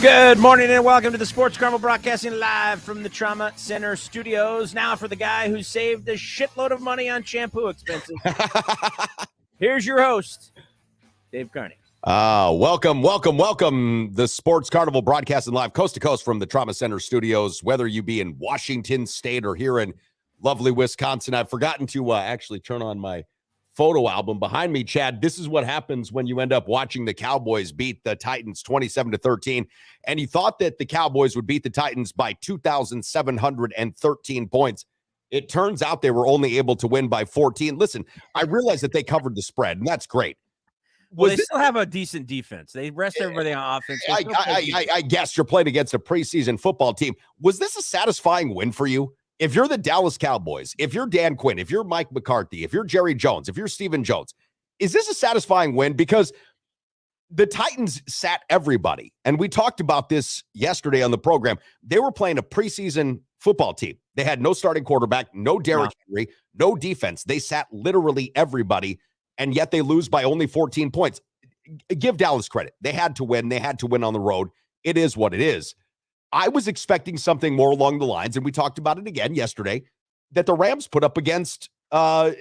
Good morning and welcome to the Sports Carnival, broadcasting live from the Trauma Center studios. Now for the guy who saved a shitload of money on shampoo expenses. Here's your host, Dave Carney. Welcome. The Sports Carnival, broadcasting live coast to coast from the Trauma Center studios, whether you be in Washington State or here in lovely Wisconsin. I've forgotten to actually turn on my photo album behind me, Chad. This is what happens when you end up watching the Cowboys beat the Titans 27-13, and you thought that the Cowboys would beat the Titans by 2,713 points. It turns out they were only able to win by 14. Listen, I realize that they covered the spread, and that's great. Well, they still have a decent defense. They rest everybody on offense. I guess you're playing against a preseason football team. Was this a satisfying win for you? If you're the Dallas Cowboys, if you're Dan Quinn, if you're Mike McCarthy, if you're Jerry Jones, if you're Stephen Jones, is this a satisfying win? Because the Titans sat everybody. And we talked about this yesterday on the program. They were playing a preseason football team. They had no starting quarterback, no Derrick Henry, no defense. They sat literally everybody, and yet they lose by only 14 points. Give Dallas credit. They had to win. They had to win on the road. It is what it is. I was expecting something more along the lines, and we talked about it again yesterday, that the Rams put up against, a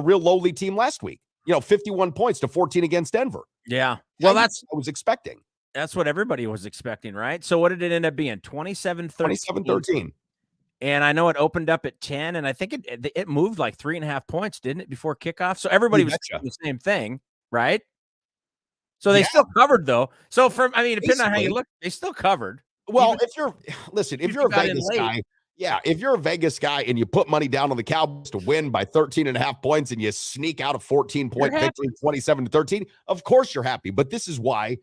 real lowly team last week. 51 points to 14 against Denver. Yeah. Well, that's what I was expecting. That's what everybody was expecting, right? So what did it end up being? 27-13. 27-13. And I know it opened up at 10, and I think it moved like 3.5 points, didn't it, before kickoff? So everybody was doing the same thing, right? So they still covered, though. So depending on how you look, they still covered. Well, if you're a Vegas guy, if you're a Vegas guy and you put money down on the Cowboys to win by 13.5 points and you sneak out a 14-point victory, 27-13, of course you're happy. But this is why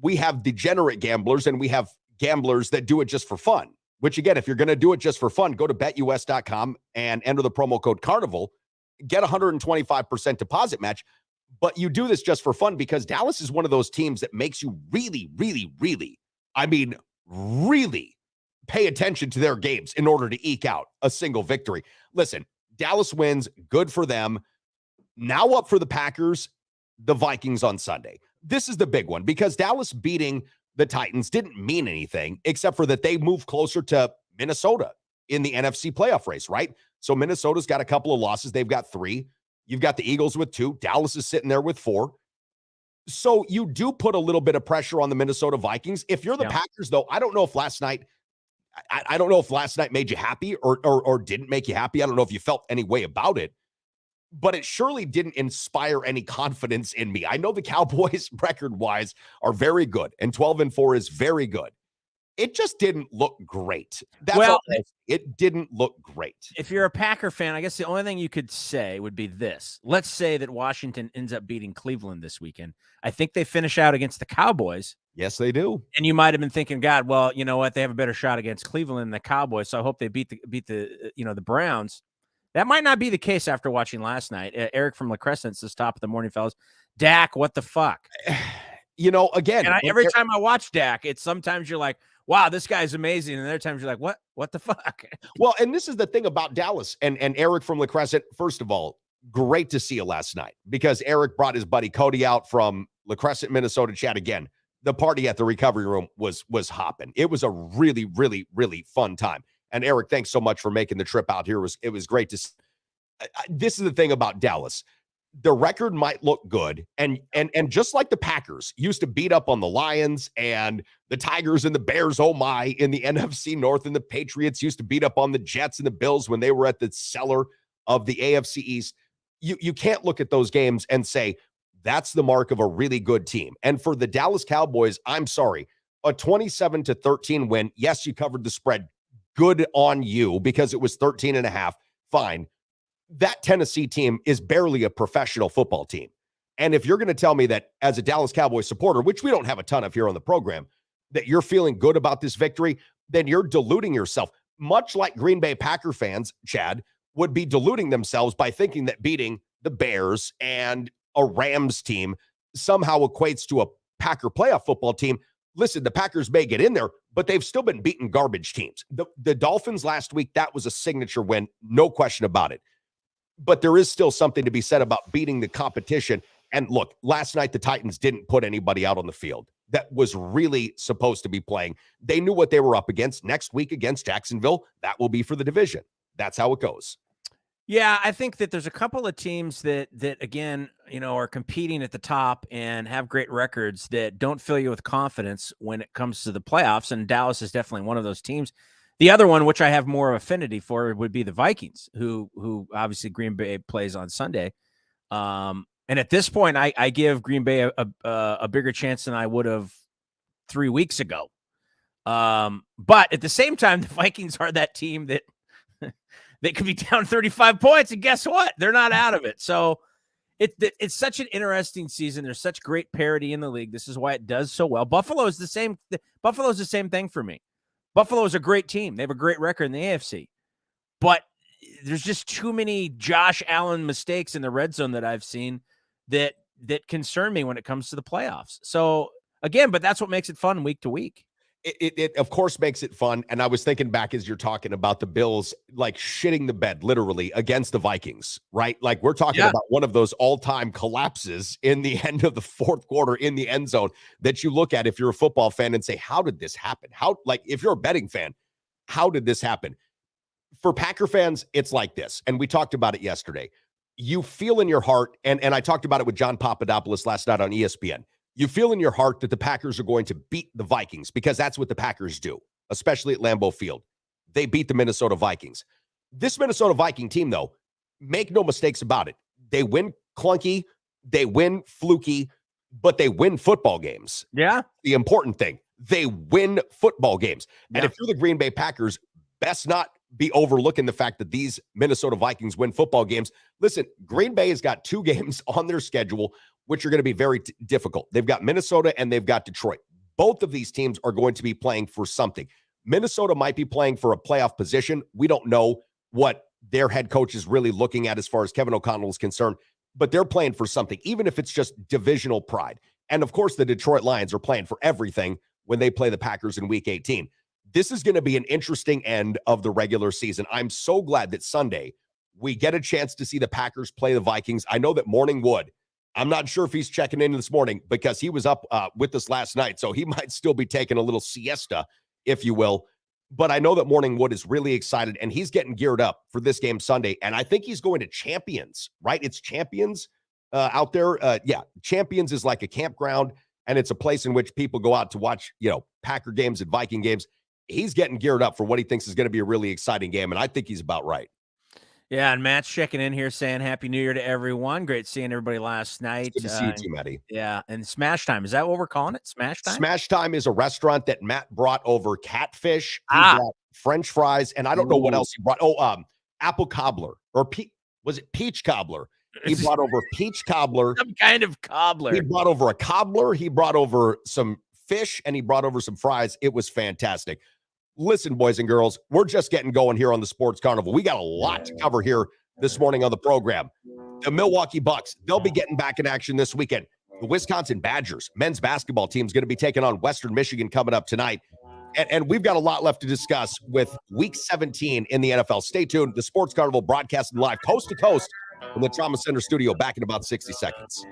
we have degenerate gamblers and we have gamblers that do it just for fun, which again, if you're going to do it just for fun, go to betus.com and enter the promo code Carnival, get 125% deposit match. But you do this just for fun because Dallas is one of those teams that makes you really, really, really, really pay attention to their games in order to eke out a single victory. Listen, Dallas wins, good for them. Now up for the Packers, the Vikings on Sunday. This is the big one because Dallas beating the Titans didn't mean anything except for that they moved closer to Minnesota in the NFC playoff race, right? So Minnesota's got a couple of losses. They've got 3. You've got the Eagles with 2. Dallas is sitting there with 4. So you do put a little bit of pressure on the Minnesota Vikings. If you're the Packers, though, I don't know if last night made you happy or didn't make you happy. I don't know if you felt any way about it, but it surely didn't inspire any confidence in me. I know the Cowboys record-wise are very good, and 12-4 is very good. It just didn't look great. It didn't look great. If you're a Packer fan, I guess the only thing you could say would be this. Let's say that Washington ends up beating Cleveland this weekend. I think they finish out against the Cowboys. Yes, they do. And you might have been thinking, God, well, you know what? They have a better shot against Cleveland than the Cowboys, so I hope they beat the Browns. That might not be the case after watching last night. Eric from La Crescent says, top of the morning, fellas. Dak, what the fuck? Again. And every time I watch Dak, it's sometimes you're like, wow, this guy's amazing. And other times you're like, what the fuck? Well, and this is the thing about Dallas and Eric from La Crescent. First of all, great to see you last night because Eric brought his buddy Cody out from La Crescent, Minnesota. Chat again. The party at the recovery room was hopping. It was a really, really, really fun time. And Eric, thanks so much for making the trip out here. It was great to see. This is the thing about Dallas. The record might look good. And just like the Packers used to beat up on the Lions and the Tigers and the Bears, oh my, in the NFC North, and the Patriots used to beat up on the Jets and the Bills when they were at the cellar of the AFC East. You can't look at those games and say, that's the mark of a really good team. And for the Dallas Cowboys, I'm sorry, a 27-13 win. Yes, you covered the spread. Good on you because it was 13.5. Fine. That Tennessee team is barely a professional football team. And if you're going to tell me that as a Dallas Cowboys supporter, which we don't have a ton of here on the program, that you're feeling good about this victory, then you're deluding yourself. Much like Green Bay Packer fans, Chad, would be deluding themselves by thinking that beating the Bears and a Rams team somehow equates to a Packer playoff football team. Listen, the Packers may get in there, but they've still been beating garbage teams. The Dolphins last week, that was a signature win, no question about it. But there is still something to be said about beating the competition. And look, last night the Titans didn't put anybody out on the field. that was really supposed to be playing. They knew what they were up against. Next week against Jacksonville, that will be for the division. That's how it goes. Yeah, I think that there's a couple of teams that again, are competing at the top and have great records that don't fill you with confidence when it comes to the playoffs, and Dallas is definitely one of those teams. The other one, which I have more affinity for, would be the Vikings, who obviously Green Bay plays on Sunday. And at this point, I give Green Bay a bigger chance than I would have 3 weeks ago. But at the same time, the Vikings are that team that they could be down 35 points, and guess what? They're not out of it. So it's such an interesting season. There's such great parity in the league. This is why it does so well. Buffalo's the same thing for me. Buffalo is a great team. They have a great record in the AFC. But there's just too many Josh Allen mistakes in the red zone that I've seen that concern me when it comes to the playoffs. So again, but that's what makes it fun week to week. It of course makes it fun. And I was thinking back as you're talking about the Bills, like shitting the bed literally against the Vikings, right? Like we're talking about one of those all-time collapses in the end of the fourth quarter in the end zone that you look at if you're a football fan and say, how did this happen? If you're a betting fan, how did this happen? For Packer fans, it's like this. And we talked about it yesterday. You feel in your heart, and I talked about it with John Papadopoulos last night on ESPN. You feel in your heart that the Packers are going to beat the Vikings because that's what the Packers do, especially at Lambeau Field. They beat the Minnesota Vikings. This Minnesota Viking team, though, make no mistakes about it. They win clunky, they win fluky, but they win football games. Yeah. The important thing, they win football games. Yeah. And if you're the Green Bay Packers, best not be overlooking the fact that these Minnesota Vikings win football games. Listen, Green Bay has got 2 games on their schedule, which are going to be very difficult. They've got Minnesota and they've got Detroit. Both of these teams are going to be playing for something. Minnesota might be playing for a playoff position. We don't know what their head coach is really looking at as far as Kevin O'Connell is concerned, but they're playing for something, even if it's just divisional pride. And of course, the Detroit Lions are playing for everything when they play the Packers in Week 18. This is going to be an interesting end of the regular season. I'm so glad that Sunday we get a chance to see the Packers play the Vikings. I know that Morning Wood, I'm not sure if he's checking in this morning because he was up with us last night, so he might still be taking a little siesta, if you will. But I know that Morning Wood is really excited, and he's getting geared up for this game Sunday. And I think he's going to Champions, right? It's Champions out there. Champions is like a campground, and it's a place in which people go out to watch, Packer games and Viking games. He's getting geared up for what he thinks is going to be a really exciting game, and I think he's about right. Yeah, and Matt's checking in here saying Happy New Year to everyone. Great seeing everybody last night. Good to see you too, Matty. Yeah, and Smash Time. Is that what we're calling it? Smash Time? Smash Time is a restaurant that Matt brought over catfish. He brought French fries, and I don't know what else he brought. Apple cobbler, or was it peach cobbler? He brought over peach cobbler. Some kind of cobbler. He brought over a cobbler. He brought over some fish, and he brought over some fries. It was fantastic. Listen, boys and girls, we're just getting going here on the Sports Carnival. We got a lot to cover here this morning on the program. The Milwaukee Bucks, they'll be getting back in action this weekend. The Wisconsin Badgers men's basketball team is going to be taking on Western Michigan coming up tonight. And we've got a lot left to discuss with Week 17 in the NFL. Stay tuned. The Sports Carnival broadcasting live coast to coast from the Trauma Center studio back in about 60 seconds.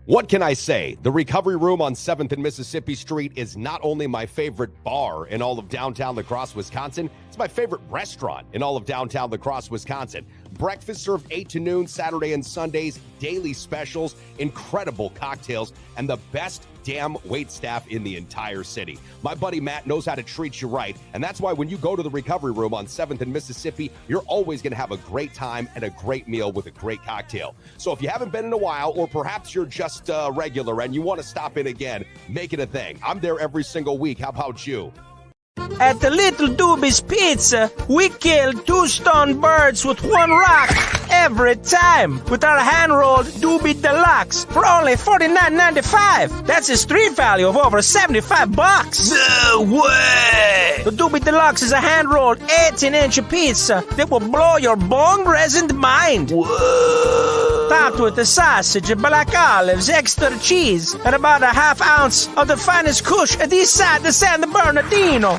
What can I say? The Recovery Room on 7th and Mississippi Street is not only my favorite bar in all of downtown La Crosse, Wisconsin, it's my favorite restaurant in all of downtown La Crosse, Wisconsin. Breakfast served 8 to noon, Saturday and Sundays, daily specials, incredible cocktails, and the best damn wait staff in the entire city. My buddy Matt knows how to treat you right, and that's why when you go to the Recovery Room on 7th and Mississippi, you're always going to have a great time and a great meal with a great cocktail. So if you haven't been in a while, or perhaps you're just regular and you want to stop in again, make it a thing. I'm there every single week. How about you? At the Little Doobie's Pizza, we kill 2 stone birds with 1 rock every time with our hand-rolled Doobie Deluxe for only $49.95. That's a street value of over $75. No way! The Doobie Deluxe is a hand-rolled 18-inch pizza that will blow your bone-resonant mind. Whoa! Topped with the sausage, black olives, extra cheese, and about a half ounce of the finest kush at east side of San Bernardino.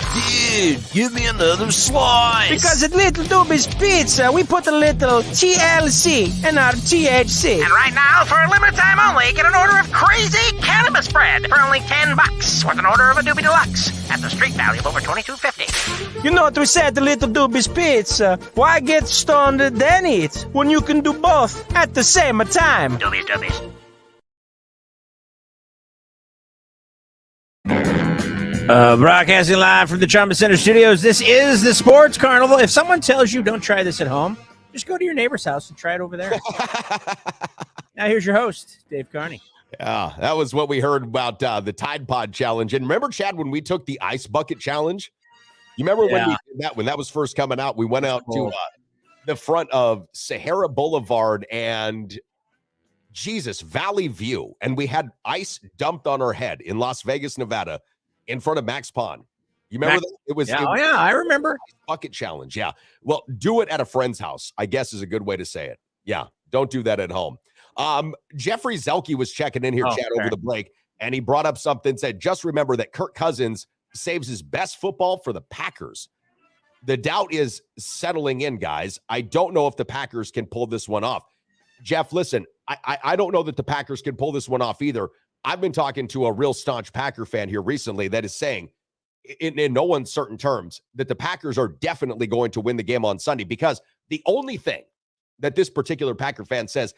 Dude, give me another slice. Because at Little Doobie's Pizza, we put a little TLC in our THC. And right now, for a limited time only, get an order of crazy cannabis bread for only $10 with an order of a Doobie Deluxe at the street value of over $22.50. You know what we said at the Little Doobie's Pizza? Why get stoned then eat when you can do both at the same time? Doobies. Broadcasting live from the Trauma Center Studios. This is the Sports Carnival. If someone tells you don't try this at home, just go to your neighbor's house and try it over there. Now here's your host, Dave Carney. Yeah, that was what we heard about the Tide Pod Challenge. And remember, Chad, when we took the Ice Bucket Challenge? You remember when we did that? When that was first coming out, we went out to the front of Sahara Boulevard and Valley View, and we had ice dumped on our head in Las Vegas, Nevada, in front of Max Pond. You remember that? It was I remember. Bucket Challenge. Yeah. Well, do it at a friend's house, I guess is a good way to say it. Yeah. Don't do that at home. Jeffrey Zelke was checking in here, Chad, over the break, and he brought up something, said, just remember that Kirk Cousins saves his best football for the Packers. The doubt is settling in, guys. I don't know if the Packers can pull this one off. Jeff, listen, I don't know that the Packers can pull this one off either. I've been talking to a real staunch Packer fan here recently that is saying, in no uncertain terms, that the Packers are definitely going to win the game on Sunday, because the only thing that this particular Packer fan says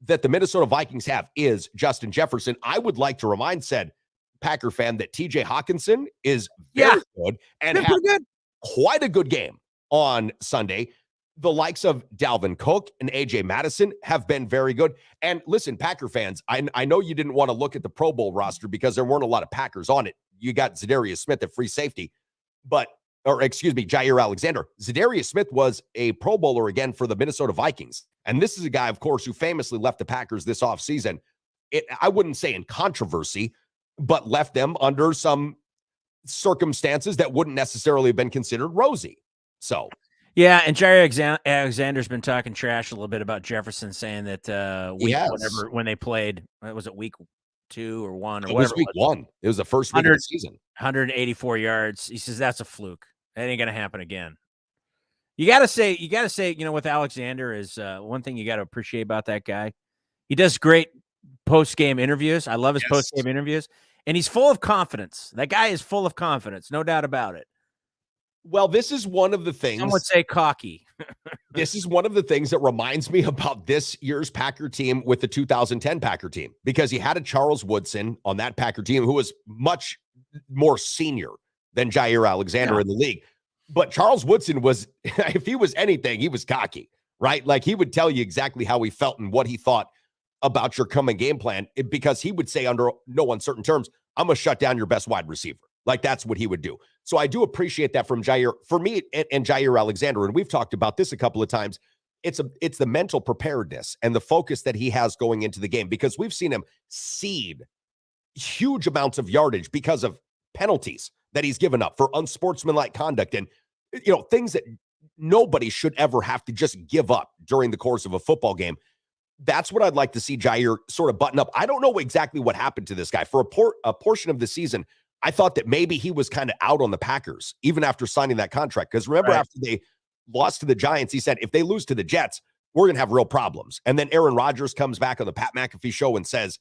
that the Minnesota Vikings have is Justin Jefferson. I would like to remind said Packer fan that TJ Hawkinson is very good and had quite a good game on Sunday. The likes of Dalvin Cook and AJ Madison have been very good. And listen, Packer fans, I know you didn't want to look at the Pro Bowl roster because there weren't a lot of Packers on it. You got Zadarius Smith at free safety, Jair Alexander. Zadarius Smith was a Pro Bowler again for the Minnesota Vikings. And this is a guy, of course, who famously left the Packers this offseason. I wouldn't say in controversy, but left them under some circumstances that wouldn't necessarily have been considered rosy. So, yeah, and Jair Alexander's been talking trash a little bit about Jefferson, saying that when they played, was it week 2 or 1 or whatever? It was week 1. It was the first week of the season. 184 yards. He says that's a fluke. That ain't gonna happen again. You gotta say, with Alexander is one thing you got to appreciate about that guy. He does great post-game interviews. I love his post-game interviews, and he's full of confidence. That guy is full of confidence, no doubt about it. Well, this is one of the things. Some would say cocky. This is one of the things that reminds me about this year's Packer team with the 2010 Packer team, because he had a Charles Woodson on that Packer team who was much more senior than Jair Alexander in the league. But Charles Woodson was, if he was anything, he was cocky, right? Like, he would tell you exactly how he felt and what he thought about your coming game plan, because he would say under no uncertain terms, I'm going to shut down your best wide receiver. Like, that's what he would do. So I do appreciate that from Jair. For me and Jair Alexander, and we've talked about this a couple of times, it's the mental preparedness and the focus that he has going into the game, because we've seen him cede huge amounts of yardage because of penalties that he's given up for unsportsmanlike conduct and, things that nobody should ever have to just give up during the course of a football game. That's what I'd like to see Jair sort of button up. I don't know exactly what happened to this guy. For a portion of the season, I thought that maybe he was kind of out on the Packers, even after signing that contract. Because remember, after they lost to the Giants, he said, if they lose to the Jets, we're going to have real problems. And then Aaron Rodgers comes back on the Pat McAfee show and says,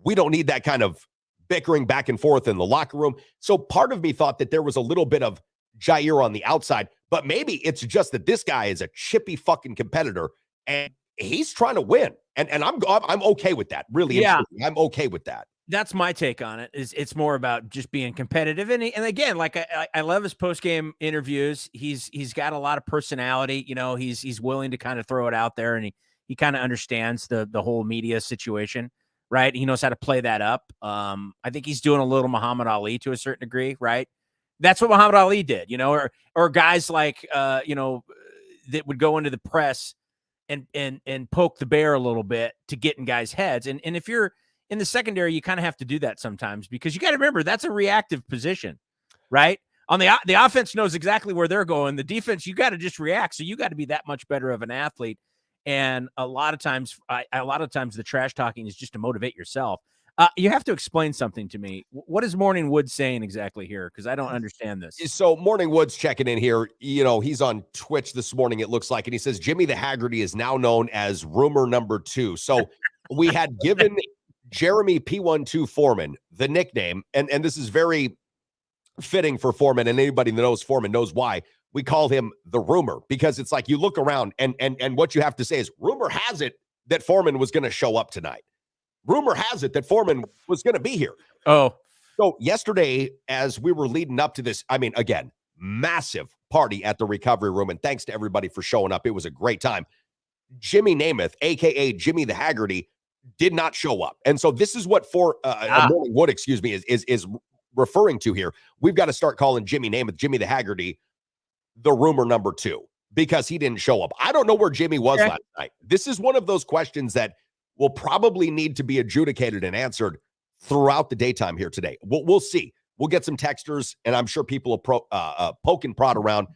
we don't need that kind of bickering back and forth in the locker room. So part of me thought that there was a little bit of Jair on the outside, but maybe it's just that this guy is a chippy fucking competitor and he's trying to win. And I'm okay with that. Really. Yeah. I'm okay with that. That's my take on it. It's more about just being competitive. And again, like I love his post-game interviews. He's got a lot of personality. He's willing to kind of throw it out there, and he kind of understands the whole media situation, right? He knows how to play that up. I think he's doing a little Muhammad Ali to a certain degree, right? That's what Muhammad Ali did, or guys like that would go into the press and poke the bear a little bit to get in guys' heads. And if you're in the secondary, you kind of have to do that sometimes, because you got to remember that's a reactive position, right? On the offense knows exactly where they're going. The defense, you got to just react. So you got to be that much better of an athlete. And a lot of times the trash talking is just to motivate yourself. You have to explain something to me. What is Morning Wood saying exactly here? Because I don't understand this. So Morning Wood's checking in here. He's on Twitch this morning, it looks like, and he says Jimmy the Haggerty is now known as rumor number 2. So we had given Jeremy P12 Foreman the nickname, and this is very fitting for Foreman, and anybody that knows Foreman knows why we call him the rumor, because it's like you look around and what you have to say is rumor has it that Foreman was going to show up tonight. Rumor has it that Foreman was going to be here. Oh, so yesterday, as we were leading up to this, I mean, again, massive party at the recovery room, and thanks to everybody for showing up. It was a great time. Jimmy Namath, aka Jimmy the Haggerty, did not show up, and so this is what Morning Wood, is referring to here. We've got to start calling Jimmy Namath, Jimmy the Haggerty, the rumor number 2, because he didn't show up. I don't know where Jimmy was last night. This is one of those questions that will probably need to be adjudicated and answered throughout the daytime here today. We'll see. We'll get some texters, and I'm sure people will poke and prod around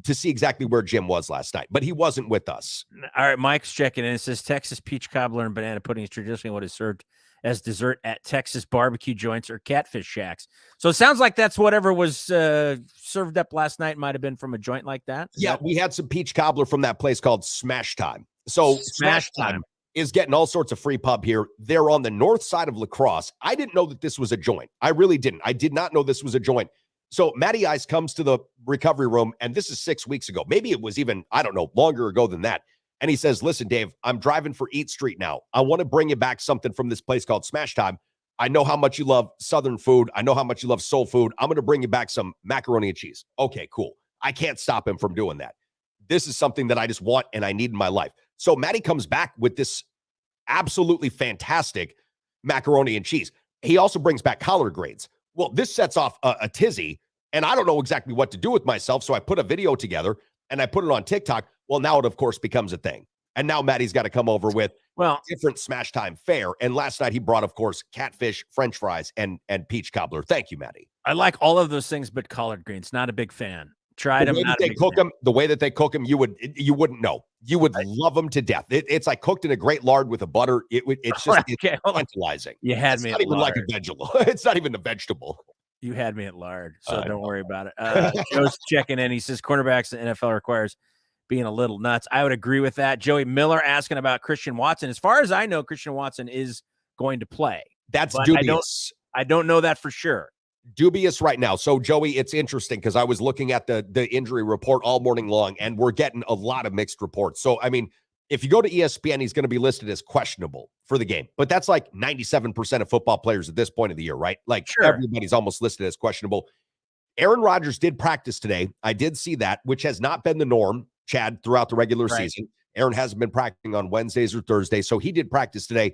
to see exactly where Jim was last night, but he wasn't with us. All right, Mike's checking in. It says Texas peach cobbler and banana pudding is traditionally what is served as dessert at Texas barbecue joints or catfish shacks. So it sounds like that's whatever was served up last night might have been from a joint like that. We had some peach cobbler from that place called Smash Time. So Smash Time is getting all sorts of free pub here. They're on the north side of La Crosse. I didn't know that this was a joint. I really didn't. I did not know this was a joint. So Matty Ice comes to the recovery room, and this is 6 weeks ago. Maybe it was even, I don't know, longer ago than that. And he says, listen, Dave, I'm driving for Eat Street now. I want to bring you back something from this place called Smash Time. I know how much you love Southern food. I know how much you love soul food. I'm going to bring you back some macaroni and cheese. Okay, cool. I can't stop him from doing that. This is something that I just want and I need in my life. So Matty comes back with this absolutely fantastic macaroni and cheese. He also brings back collard greens. Well, this sets off a tizzy, and I don't know exactly what to do with myself. So I put a video together and I put it on TikTok. Well, now it, of course, becomes a thing. And now Matty's got to come over with different Smash Time fare. And last night he brought, of course, catfish, French fries, and peach cobbler. Thank you, Matty. I like all of those things, but collard greens, not a big fan. Tried them. The way that they cook them, you wouldn't know. You would love them to death. It's like cooked in a great lard with a butter. It's just tantalizing. You had me. It's not even like a vegetable. It's not even a vegetable. You had me at lard, so don't worry about it. Joe's checking in. He says cornerbacks in the NFL requires being a little nuts. I would agree with that. Joey Miller asking about Christian Watson. As far as I know, Christian Watson is going to play. That's dubious. I don't know that for sure. Dubious right now. So, Joey, it's interesting because I was looking at the injury report all morning long, and we're getting a lot of mixed reports. So, I mean, if you go to ESPN, he's going to be listed as questionable for the game. But that's like 97% of football players at this point of the year, right? Like everybody's almost listed as questionable. Aaron Rodgers did practice today. I did see that, which has not been the norm, Chad, throughout the regular season. Aaron hasn't been practicing on Wednesdays or Thursdays, so he did practice today.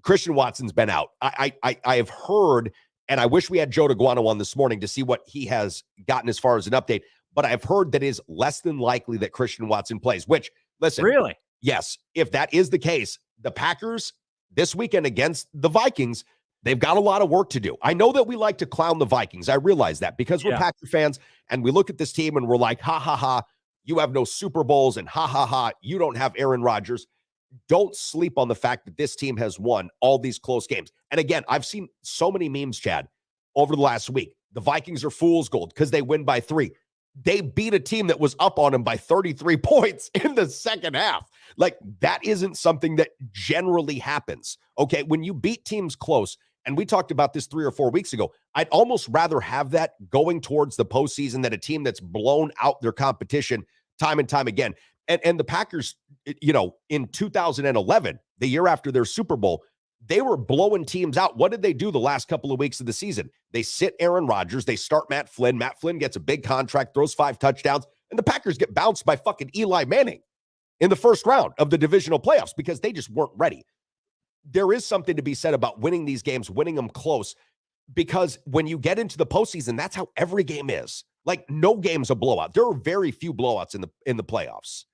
Christian Watson's been out. I have heard, and I wish we had Joe DeGuano on this morning to see what he has gotten as far as an update, but I've heard that it is less than likely that Christian Watson plays, which, listen. Really? Yes. If that is the case, the Packers this weekend against the Vikings, they've got a lot of work to do. I know that we like to clown the Vikings. I realize that because we're Packer fans, and we look at this team and we're like, ha, ha, ha, you have no Super Bowls, and ha, ha, ha, you don't have Aaron Rodgers. Don't sleep on the fact that this team has won all these close games. And again, I've seen so many memes, Chad, over the last week. The Vikings are fool's gold because they win by 3. They beat a team that was up on them by 33 points in the second half. Like, that isn't something that generally happens. Okay, when you beat teams close, and we talked about this 3 or 4 weeks ago, I'd almost rather have that going towards the postseason than a team that's blown out their competition time and time again. And the Packers, in 2011, the year after their Super Bowl, they were blowing teams out. What did they do the last couple of weeks of the season? They sit Aaron Rodgers. They start Matt Flynn. Matt Flynn gets a big contract, throws 5 touchdowns, and the Packers get bounced by fucking Eli Manning in the first round of the divisional playoffs because they just weren't ready. There is something to be said about winning these games, winning them close, because when you get into the postseason, that's how every game is. Like, no game's a blowout. There are very few blowouts in the playoffs.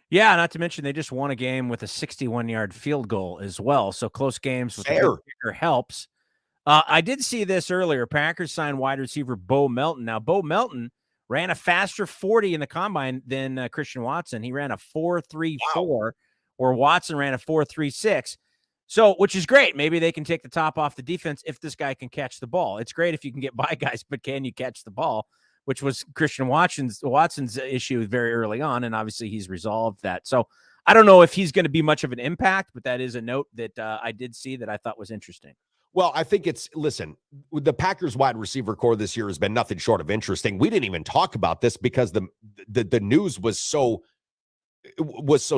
Yeah, not to mention they just won a game with a 61-yard field goal as well. So close games with the kicker helps. I did see this earlier. Packers signed wide receiver Bo Melton. Now, Bo Melton ran a faster 40 in the combine than Christian Watson. He ran a 4.34, or Watson ran a 4.36. So, which is great. Maybe they can take the top off the defense if this guy can catch the ball. It's great if you can get by guys, but can you catch the ball? Which was Christian Watson's issue very early on, and obviously he's resolved that. So I don't know if he's going to be much of an impact, but that is a note that I did see that I thought was interesting. Well, I think listen, the Packers wide receiver core this year has been nothing short of interesting. We didn't even talk about this because the news was so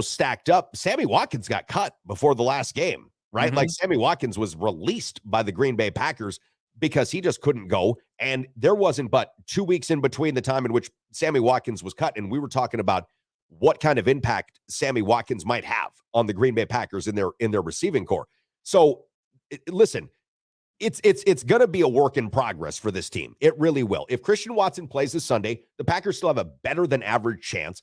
stacked up. Sammy Watkins got cut before the last game, right? Like Sammy Watkins was released by the Green Bay Packers because he just couldn't go. And there wasn't but 2 weeks in between the time in which Sammy Watkins was cut. And we were talking about what kind of impact Sammy Watkins might have on the Green Bay Packers in their receiving core. So listen, it's going to be a work in progress for this team. It really will. If Christian Watson plays this Sunday, the Packers still have a better than average chance.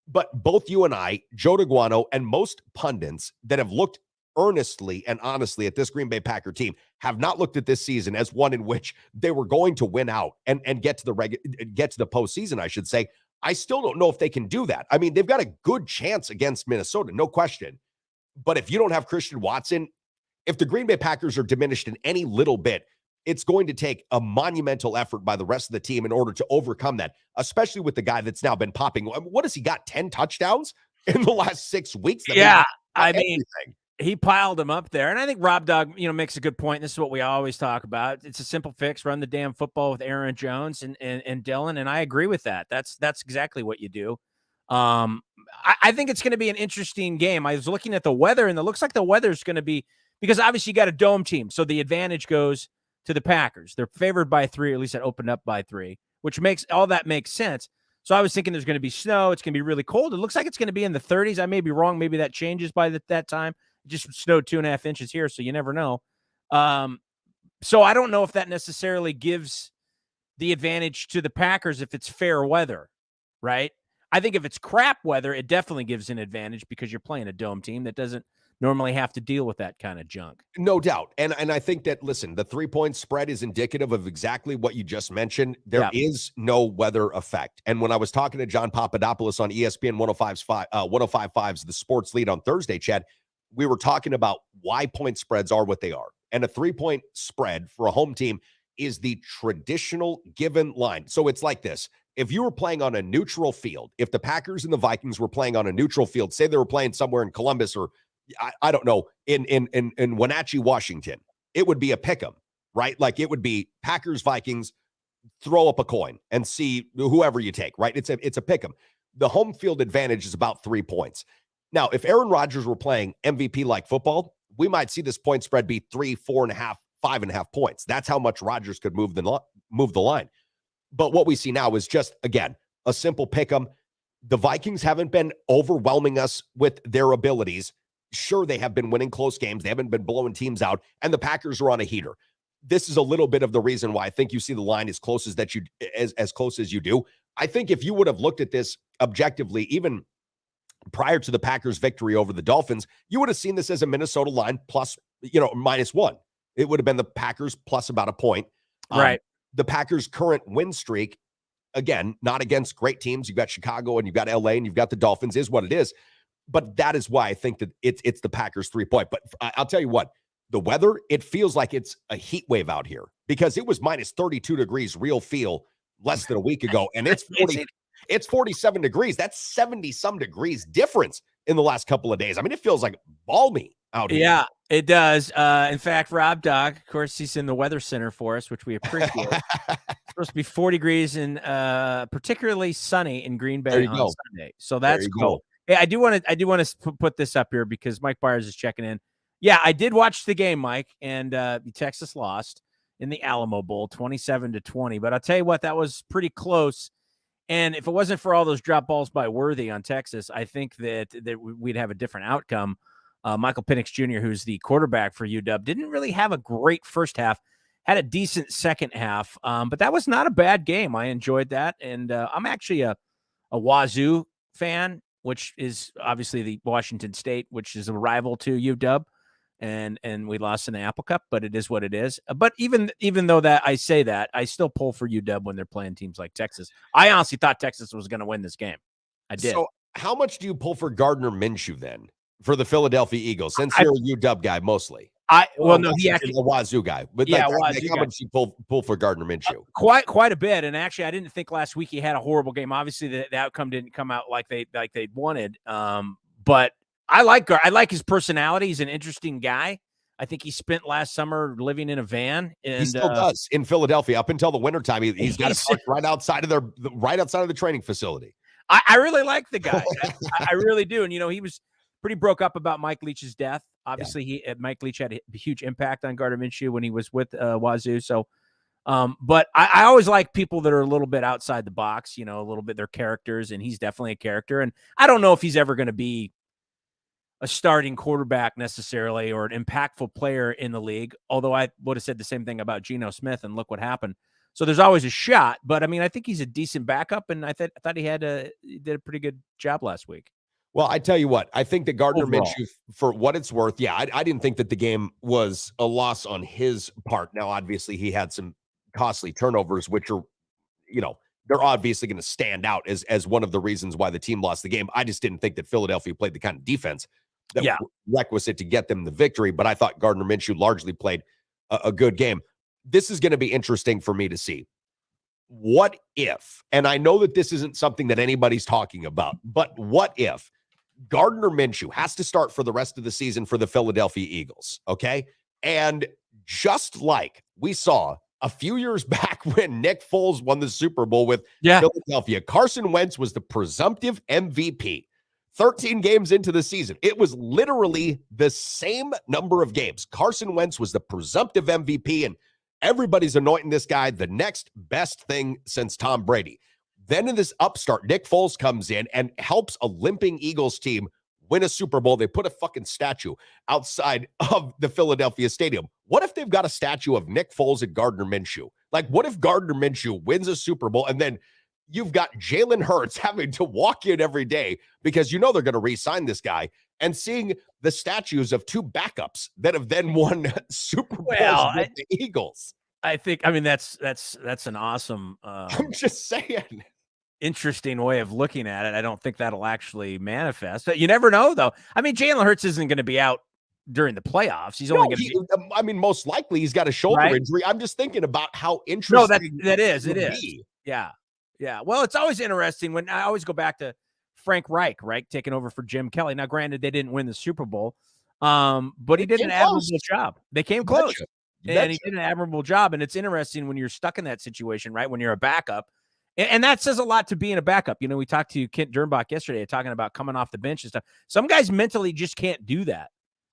But both you and I, Joe DeGuano, and most pundits that have looked earnestly and honestly at this Green Bay Packer team have not looked at this season as one in which they were going to win out and get to the postseason, I should say. I still don't know if they can do that. I mean, they've got a good chance against Minnesota, no question. But if you don't have Christian Watson, if the Green Bay Packers are diminished in any little bit, it's going to take a monumental effort by the rest of the team in order to overcome that, especially with the guy that's now been popping. What has he got? 10 touchdowns in the last 6 weeks? Yeah. I mean, he piled them up there. And I think Rob Dog, makes a good point. This is what we always talk about. It's a simple fix. Run the damn football with Aaron Jones and Dylan. And I agree with that. That's exactly what you do. I think it's going to be an interesting game. I was looking at the weather, and it looks like the weather's going to be, because obviously you got a dome team. So the advantage goes to the Packers. They're favored by 3, or at least it opened up by 3, which makes sense. So I was thinking there's going to be snow. It's going to be really cold. It looks like it's going to be in the 30s. I may be wrong. Maybe that changes by that time. It just snowed 2.5 inches here, so you never know. So I don't know if that necessarily gives the advantage to the Packers if it's fair weather, right? I think if it's crap weather, it definitely gives an advantage because you're playing a dome team that doesn't normally have to deal with that kind of junk. No doubt. And I think that, listen, the 3-point spread is indicative of exactly what you just mentioned. There is no weather effect. And when I was talking to John Papadopoulos on ESPN 105.5's The Sports Lead on Thursday, Chad, we were talking about why point spreads are what they are. And a 3-point spread for a home team is the traditional given line. So it's like this. If you were playing on a neutral field, if the Packers and the Vikings were playing on a neutral field, say they were playing somewhere in Columbus or I don't know, in Wenatchee, Washington, it would be a pick'em, right? Like it would be Packers, Vikings, throw up a coin and see whoever you take, right? It's a pick'em. The home field advantage is about 3 points. Now, if Aaron Rodgers were playing MVP-like football, we might see this point spread be 3, 4.5, 5.5 points. That's how much Rodgers could move the line. But what we see now is just, again, a simple pick'em. The Vikings haven't been overwhelming us with their abilities. Sure, they have been winning close games. They haven't been blowing teams out, and the Packers are on a heater. This is a little bit of the reason why I think you see the line as close as you do. I think if you would have looked at this objectively, even prior to the Packers' victory over the Dolphins, you would have seen this as a Minnesota line plus, -1. It would have been the Packers plus about a point. Right. The Packers' current win streak, again, not against great teams. You've got Chicago and you've got LA and you've got the Dolphins, is what it is. But that is why I think that it's the Packers 3-point. But I'll tell you what, the weather, it feels like it's a heat wave out here because it was -32 degrees real feel less than a week ago. And it's 47 degrees. That's 70 some degrees difference in the last couple of days. I mean, it feels like balmy out here. Yeah, it does. In fact, Rob Dog, of course, he's in the weather center for us, which we appreciate. It's supposed to be 40 degrees and particularly sunny in Green Bay on Sunday. So that's cool. Hey, I do want to put this up here because Mike Byers is checking in. Yeah, I did watch the game, Mike, and Texas lost in the Alamo Bowl, 27-20. But I'll tell you what, that was pretty close. And if it wasn't for all those drop balls by Worthy on Texas, I think that we'd have a different outcome. Michael Penix Jr., who's the quarterback for UW, didn't really have a great first half, had a decent second half, but that was not a bad game. I enjoyed that, and I'm actually a Wazoo fan, which is obviously the Washington State, which is a rival to UW, and we lost in the Apple Cup, but it is what it is. But even though that I say that, I still pull for UW when they're playing teams like Texas. I honestly thought Texas was going to win this game. I did. So how much do you pull for Gardner Minshew then? for the Philadelphia Eagles, since you're a UW guy mostly. He actually a Wazoo guy, but Wazoo how much you pull for Gardner Minshew? Quite a bit, and actually, I didn't think last week he had a horrible game. Obviously, the outcome didn't come out like they wanted. But I like his personality. He's an interesting guy. I think he spent last summer living in a van, and he still does in Philadelphia up until the wintertime. He's got to park right outside of the training facility. I really like the guy. I really do, and he was pretty broke up about Mike Leach's death. Obviously, Mike Leach had a huge impact on Gardner Minshew when he was with Wazoo. So, but I always like people that are a little bit outside the box, a little bit their characters, and he's definitely a character. And I don't know if he's ever going to be a starting quarterback necessarily or an impactful player in the league, although I would have said the same thing about Geno Smith, and look what happened. So there's always a shot, but I mean, I think he's a decent backup, and I thought he did a pretty good job last week. Well, I tell you what, I think that Gardner Minshew, for what it's worth, I didn't think that the game was a loss on his part. Now, obviously, he had some costly turnovers, which are, they're obviously going to stand out as one of the reasons why the team lost the game. I just didn't think that Philadelphia played the kind of defense that was requisite to get them the victory, but I thought Gardner Minshew largely played a good game. This is going to be interesting for me to see. What if, and I know that this isn't something that anybody's talking about, but what if Gardner Minshew has to start for the rest of the season for the Philadelphia Eagles, okay? And just like we saw a few years back when Nick Foles won the Super Bowl with Philadelphia, Carson Wentz was the presumptive MVP. 13 games into the season, it was literally the same number of games. Carson Wentz was the presumptive MVP, and everybody's anointing this guy the next best thing since Tom Brady. Then in this upstart, Nick Foles comes in and helps a limping Eagles team win a Super Bowl. They put a fucking statue outside of the Philadelphia Stadium. What if they've got a statue of Nick Foles and Gardner Minshew? Like, what if Gardner Minshew wins a Super Bowl and then you've got Jalen Hurts having to walk in every day because they're going to re-sign this guy, and seeing the statues of two backups that have then won Super Bowls with the Eagles? I mean, that's an awesome. I'm just saying. Interesting way of looking at it. I don't think that'll actually manifest. You never know, though. I mean, Jalen Hurts isn't going to be out during the playoffs. He's only going to be. I mean, most likely he's got a shoulder injury. I'm just thinking about how interesting. No, that is. It is. Yeah. Well, it's always interesting when I always go back to Frank Reich, right, taking over for Jim Kelly. Now, granted, they didn't win the Super Bowl, but he did an admirable job. They came close, and he did an admirable job. And it's interesting when you're stuck in that situation, right? When you're a backup. And that says a lot to being a backup. We talked to Kent Dernbach yesterday talking about coming off the bench and stuff. Some guys mentally just can't do that,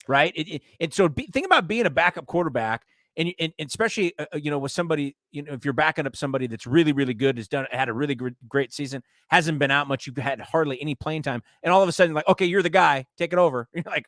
right? And so think about being a backup quarterback, and especially with somebody, if you're backing up somebody that's really, really good, had a really great season, hasn't been out much, you've had hardly any playing time, and all of a sudden, like, okay, you're the guy, take it over. You're like,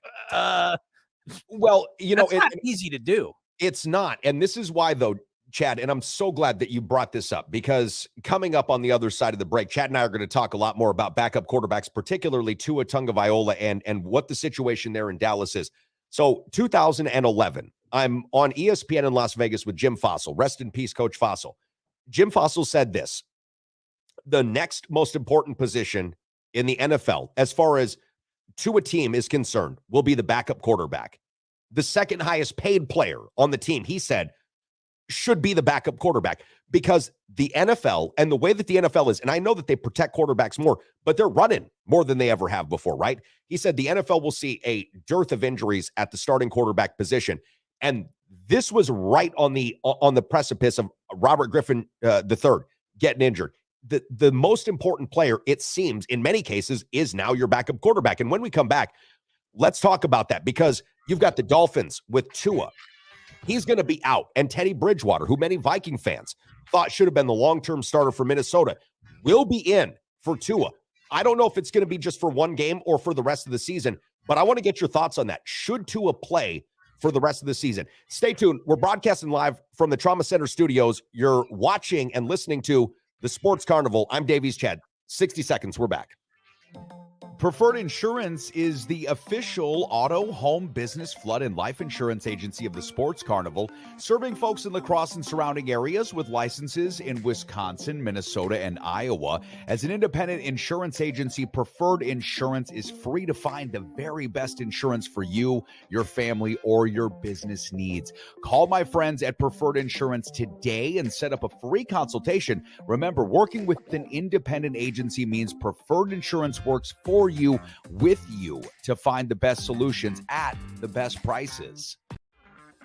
well, it's not easy to do. It's not, and this is why, though, Chad, and I'm so glad that you brought this up, because coming up on the other side of the break, Chad and I are going to talk a lot more about backup quarterbacks, particularly Tua Tagovailoa, and what the situation there in Dallas is. So 2011, I'm on ESPN in Las Vegas with Jim Fossil. Rest in peace, Coach Fossil. Jim Fossil said this: the next most important position in the NFL, as far as to a team is concerned, will be the backup quarterback. The second highest paid player on the team, he said, should be the backup quarterback, because the NFL and the way that the NFL is, and I know that they protect quarterbacks more, but they're running more than they ever have before, right? He said the NFL will see a dearth of injuries at the starting quarterback position. And this was right on the precipice of Robert Griffin III getting injured. The most important player, it seems, in many cases, is now your backup quarterback. And when we come back, let's talk about that, because you've got the Dolphins with Tua. He's going to be out. And Teddy Bridgewater, who many Viking fans thought should have been the long-term starter for Minnesota, will be in for Tua. I don't know if it's going to be just for one game or for the rest of the season, but I want to get your thoughts on that. Should Tua play for the rest of the season? Stay tuned. We're broadcasting live from the Trauma Center studios. You're watching and listening to the Sports Carnival. I'm Davies Chad. 60 seconds. We're back. Preferred Insurance is the official auto, home, business, flood, and life insurance agency of the Sports Carnival, serving folks in La Crosse and surrounding areas with licenses in Wisconsin, Minnesota, and Iowa. As an independent insurance agency, Preferred Insurance is free to find the very best insurance for you, your family, or your business needs. Call my friends at Preferred Insurance today and set up a free consultation. Remember, working with an independent agency means Preferred Insurance works for you, with you, to find the best solutions at the best prices.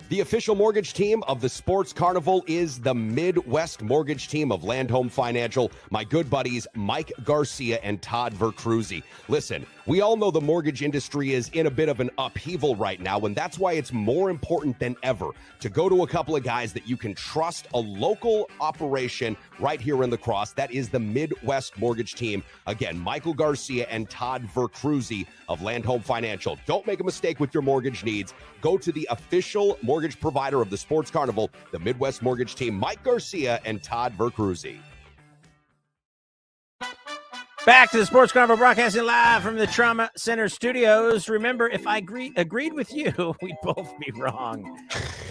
The official mortgage team of the Sports Carnival is the Midwest Mortgage Team of Land Home Financial, my good buddies Mike Garcia and Todd Vercruzzi. Listen, we all know the mortgage industry is in a bit of an upheaval right now, and that's why it's more important than ever to go to a couple of guys that you can trust, a local operation right here in La Crosse. That is the Midwest Mortgage Team. Again, Michael Garcia and Todd Vercruzzi of Land Home Financial. Don't make a mistake with your mortgage needs. Go to the official mortgage provider of the Sports Carnival, the Midwest Mortgage Team, Mike Garcia and Todd Vercruzzi. Back to the Sports Carnival, broadcasting live from the Trauma Center studios. Remember, if I agreed with you, we'd both be wrong.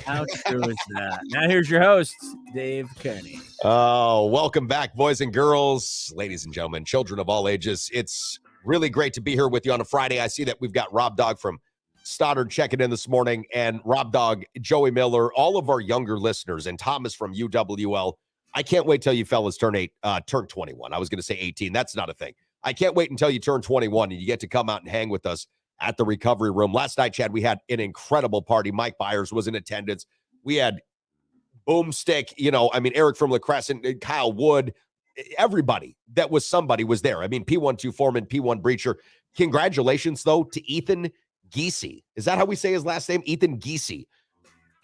How true is that? Now here's your host, Dave Kearney. Oh, welcome back, boys and girls, ladies and gentlemen, children of all ages. It's really great to be here with you on a Friday. I see that we've got Rob Dog from Stoddard checking in this morning, and Rob Dog, Joey Miller, all of our younger listeners, and Thomas from UWL. I can't wait till you fellas turn 21. I was going to say 18. That's not a thing. I can't wait until you turn 21 and you get to come out and hang with us at the recovery room. Last night, Chad, we had an incredible party. Mike Byers was in attendance. We had Boomstick, Eric from La Crescent, Kyle Wood, everybody that was somebody was there. P12 Foreman, P1 Breacher. Congratulations, though, to Ethan Giese. Is that how we say his last name? Ethan Giese.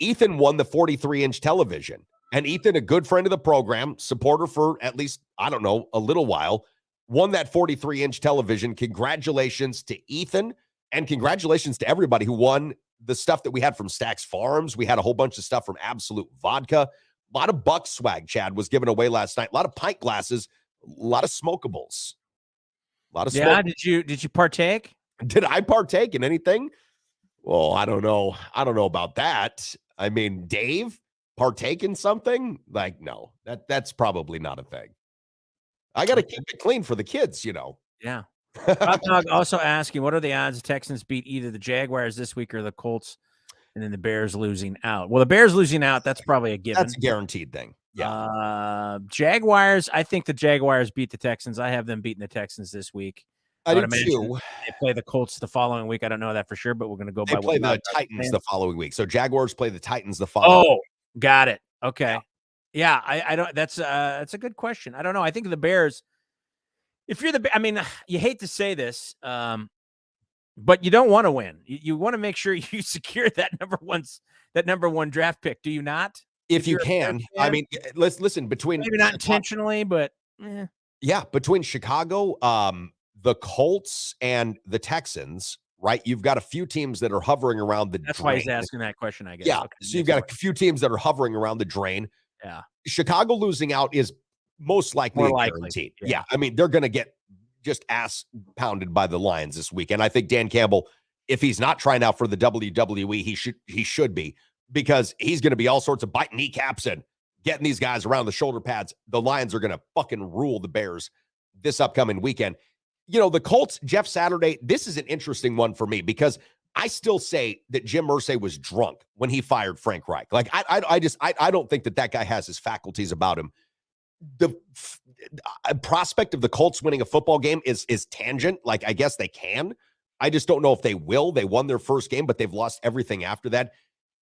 Ethan won the 43-inch television. And Ethan, a good friend of the program, supporter for at least, a little while, won that 43-inch television. Congratulations to Ethan, and congratulations to everybody who won the stuff that we had from Stack's Farms. We had a whole bunch of stuff from Absolute Vodka. A lot of Buck swag, Chad, was given away last night. A lot of pint glasses, a lot of smokables. A lot of smokables. Yeah, did you partake? Did I partake in anything? Well, I don't know. I don't know about that. Dave, partake in something? No, that's probably not a thing. I got to keep it clean for the kids, Yeah. Hot Dog also asking, what are the odds the Texans beat either the Jaguars this week or the Colts, and then the Bears losing out? Well, the Bears losing out, that's probably a given. That's a guaranteed thing. Yeah. Jaguars, I think the Jaguars beat the Texans. I have them beating the Texans this week. I do too. They play the Colts the following week. I don't know that for sure, but we're going to go by. They play the Titans the following week. So Jaguars play the Titans the following. Oh, got it. Okay. Yeah, I don't. That's a good question. I don't know. I think the Bears. If you're you hate to say this, but you don't want to win. You want to make sure you secure that number one draft pick. Do you not? If you can, let's listen between maybe not intentionally, but yeah, between Chicago, the Colts and the Texans, right? You've got a few teams that are hovering around the That's drain. Why he's asking that question, I guess. Yeah. Okay, so you've got a few teams that are hovering around the drain. Yeah. Chicago losing out is most likely guaranteed. Yeah. They're going to get just ass pounded by the Lions this week. And I think Dan Campbell, if he's not trying out for the WWE, he should be, because he's going to be all sorts of biting kneecaps and getting these guys around the shoulder pads. The Lions are going to fucking rule the Bears this upcoming weekend. The Colts, Jeff Saturday, this is an interesting one for me, because I still say that Jim Irsay was drunk when he fired Frank Reich. I don't think that guy has his faculties about him. The prospect of the Colts winning a football game is tangent. I guess they can. I just don't know if they will. They won their first game, but they've lost everything after that.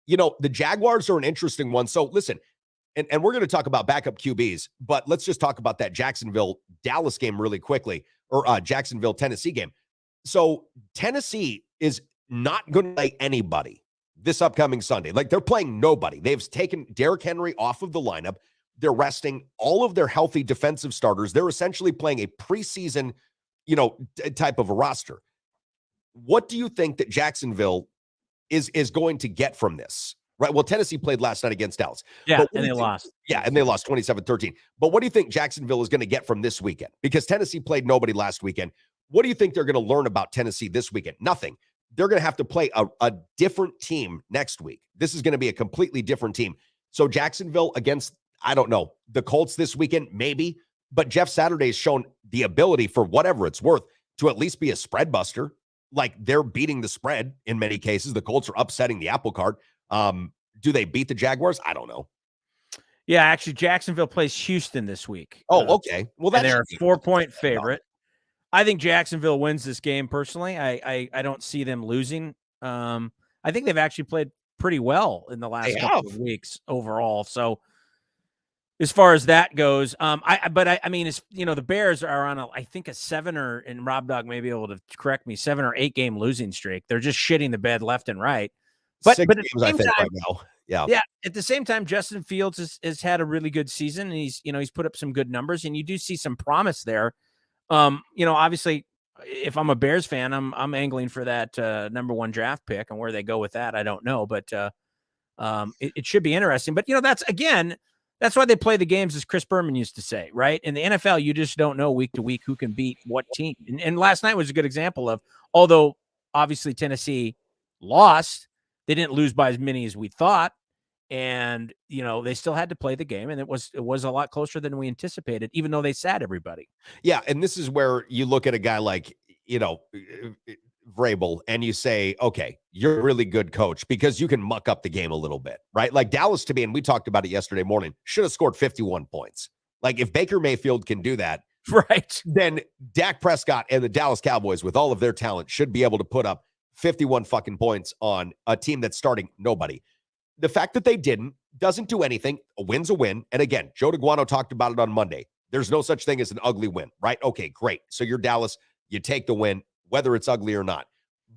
The Jaguars are an interesting one. So listen, and we're going to talk about backup QBs, but let's just talk about that Jacksonville-Dallas game really quickly, or Jacksonville-Tennessee game. So Tennessee is not going to play anybody this upcoming Sunday. They're playing nobody. They've taken Derrick Henry off of the lineup. They're resting all of their healthy defensive starters. They're essentially playing a preseason, type of a roster. What do you think that Jacksonville is going to get from this? Right. Well, Tennessee played last night against Dallas. Yeah, and they lost. Yeah, and they lost 27-13. But what do you think Jacksonville is going to get from this weekend? Because Tennessee played nobody last weekend. What do you think they're going to learn about Tennessee this weekend? Nothing. They're going to have to play a different team next week. This is going to be a completely different team. So Jacksonville against, I don't know, the Colts this weekend, maybe. But Jeff Saturday's shown the ability, for whatever it's worth, to at least be a spread buster. Like, they're beating the spread in many cases. The Colts are upsetting the apple cart. Do they beat the Jaguars? I don't know. Yeah, actually, Jacksonville plays Houston this week. Oh, okay. Well, they're a 4-point favorite. I think Jacksonville wins this game personally. I don't see them losing. I think they've actually played pretty well in the last couple of weeks overall. So as far as that goes, I mean, it's, the Bears are on I think a 7 and Rob Dog may be able to correct me, 7 or 8 game losing streak. They're just shitting the bed left and right. But 6 games, I think, right now. Yeah. At the same time, Justin Fields has had a really good season, and he's put up some good numbers, and you do see some promise there. Obviously, if I'm a Bears fan, I'm angling for that number 1 draft pick, and where they go with that, I don't know, but it should be interesting. But that's why they play the games, as Chris Berman used to say, right? In the NFL, you just don't know week to week who can beat what team. And last night was a good example of, although obviously Tennessee lost, they didn't lose by as many as we thought. And, they still had to play the game, and it was a lot closer than we anticipated, even though they sat everybody. Yeah. And this is where you look at a guy like, Vrabel, and you say, okay, you're a really good coach because you can muck up the game a little bit, right? Like Dallas, to me, and we talked about it yesterday morning, should have scored 51 points. Like, if Baker Mayfield can do that, right, then Dak Prescott and the Dallas Cowboys, with all of their talent, should be able to put up 51 fucking points on a team that's starting nobody. The fact that they didn't doesn't do anything. A win's a win. And again, Joe DeGuano talked about it on Monday. There's no such thing as an ugly win, right? Okay, great. So you're Dallas, you take the win, whether it's ugly or not.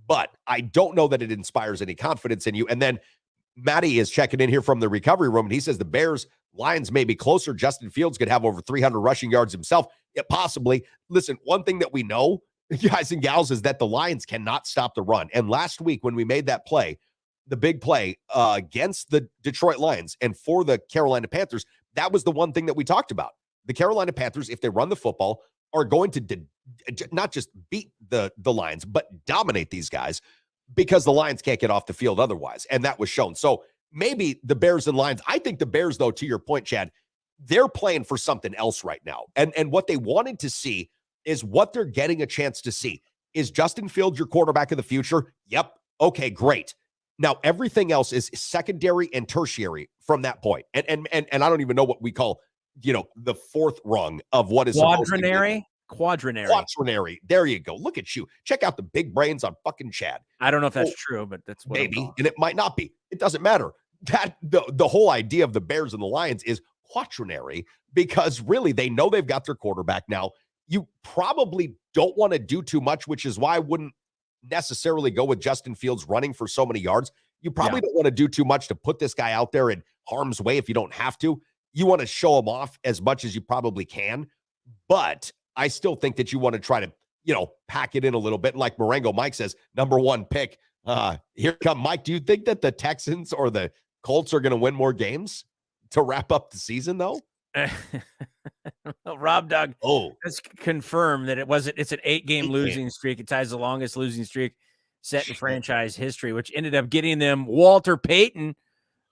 But I don't know that it inspires any confidence in you. And then Matty is checking in here from the recovery room, and he says the Bears Lions may be closer. Justin Fields could have over 300 rushing yards himself. Yeah, possibly. Listen, one thing that we know, guys and gals, is that the Lions cannot stop the run. And last week when we made that play, the big play against the Detroit Lions and for the Carolina Panthers, that was the one thing that we talked about. The Carolina Panthers, if they run the football, are going to not just beat the Lions, but dominate these guys, because the Lions can't get off the field otherwise. And that was shown. So maybe the Bears and Lions, I think the Bears, though, to your point, Chad, they're playing for something else right now. And what they wanted to see is what they're getting a chance to see. Is Justin Fields your quarterback of the future? Yep. Okay, great. Now, everything else is secondary and tertiary from that point. And I don't even know what we call, the fourth rung of what is quaternary. There you go. Look at you. Check out the big brains on fucking Chad. I don't know if that's true, but that's what maybe, and it might not be. It doesn't matter. That the whole idea of the Bears and the Lions is quaternary, because really they know they've got their quarterback now. You probably don't want to do too much, which is why I wouldn't necessarily go with Justin Fields running for so many yards. You probably don't want to do too much to put this guy out there in harm's way if you don't have to. You want to show him off as much as you probably can, but I still think that you want to try to, pack it in a little bit. Like Marengo Mike says, number 1 pick. Here come Mike. Do you think that the Texans or the Colts are going to win more games to wrap up the season, though? Rob Dog has confirmed that it's an 8-game losing streak. It ties the longest losing streak set in franchise history, which ended up getting them Walter Payton.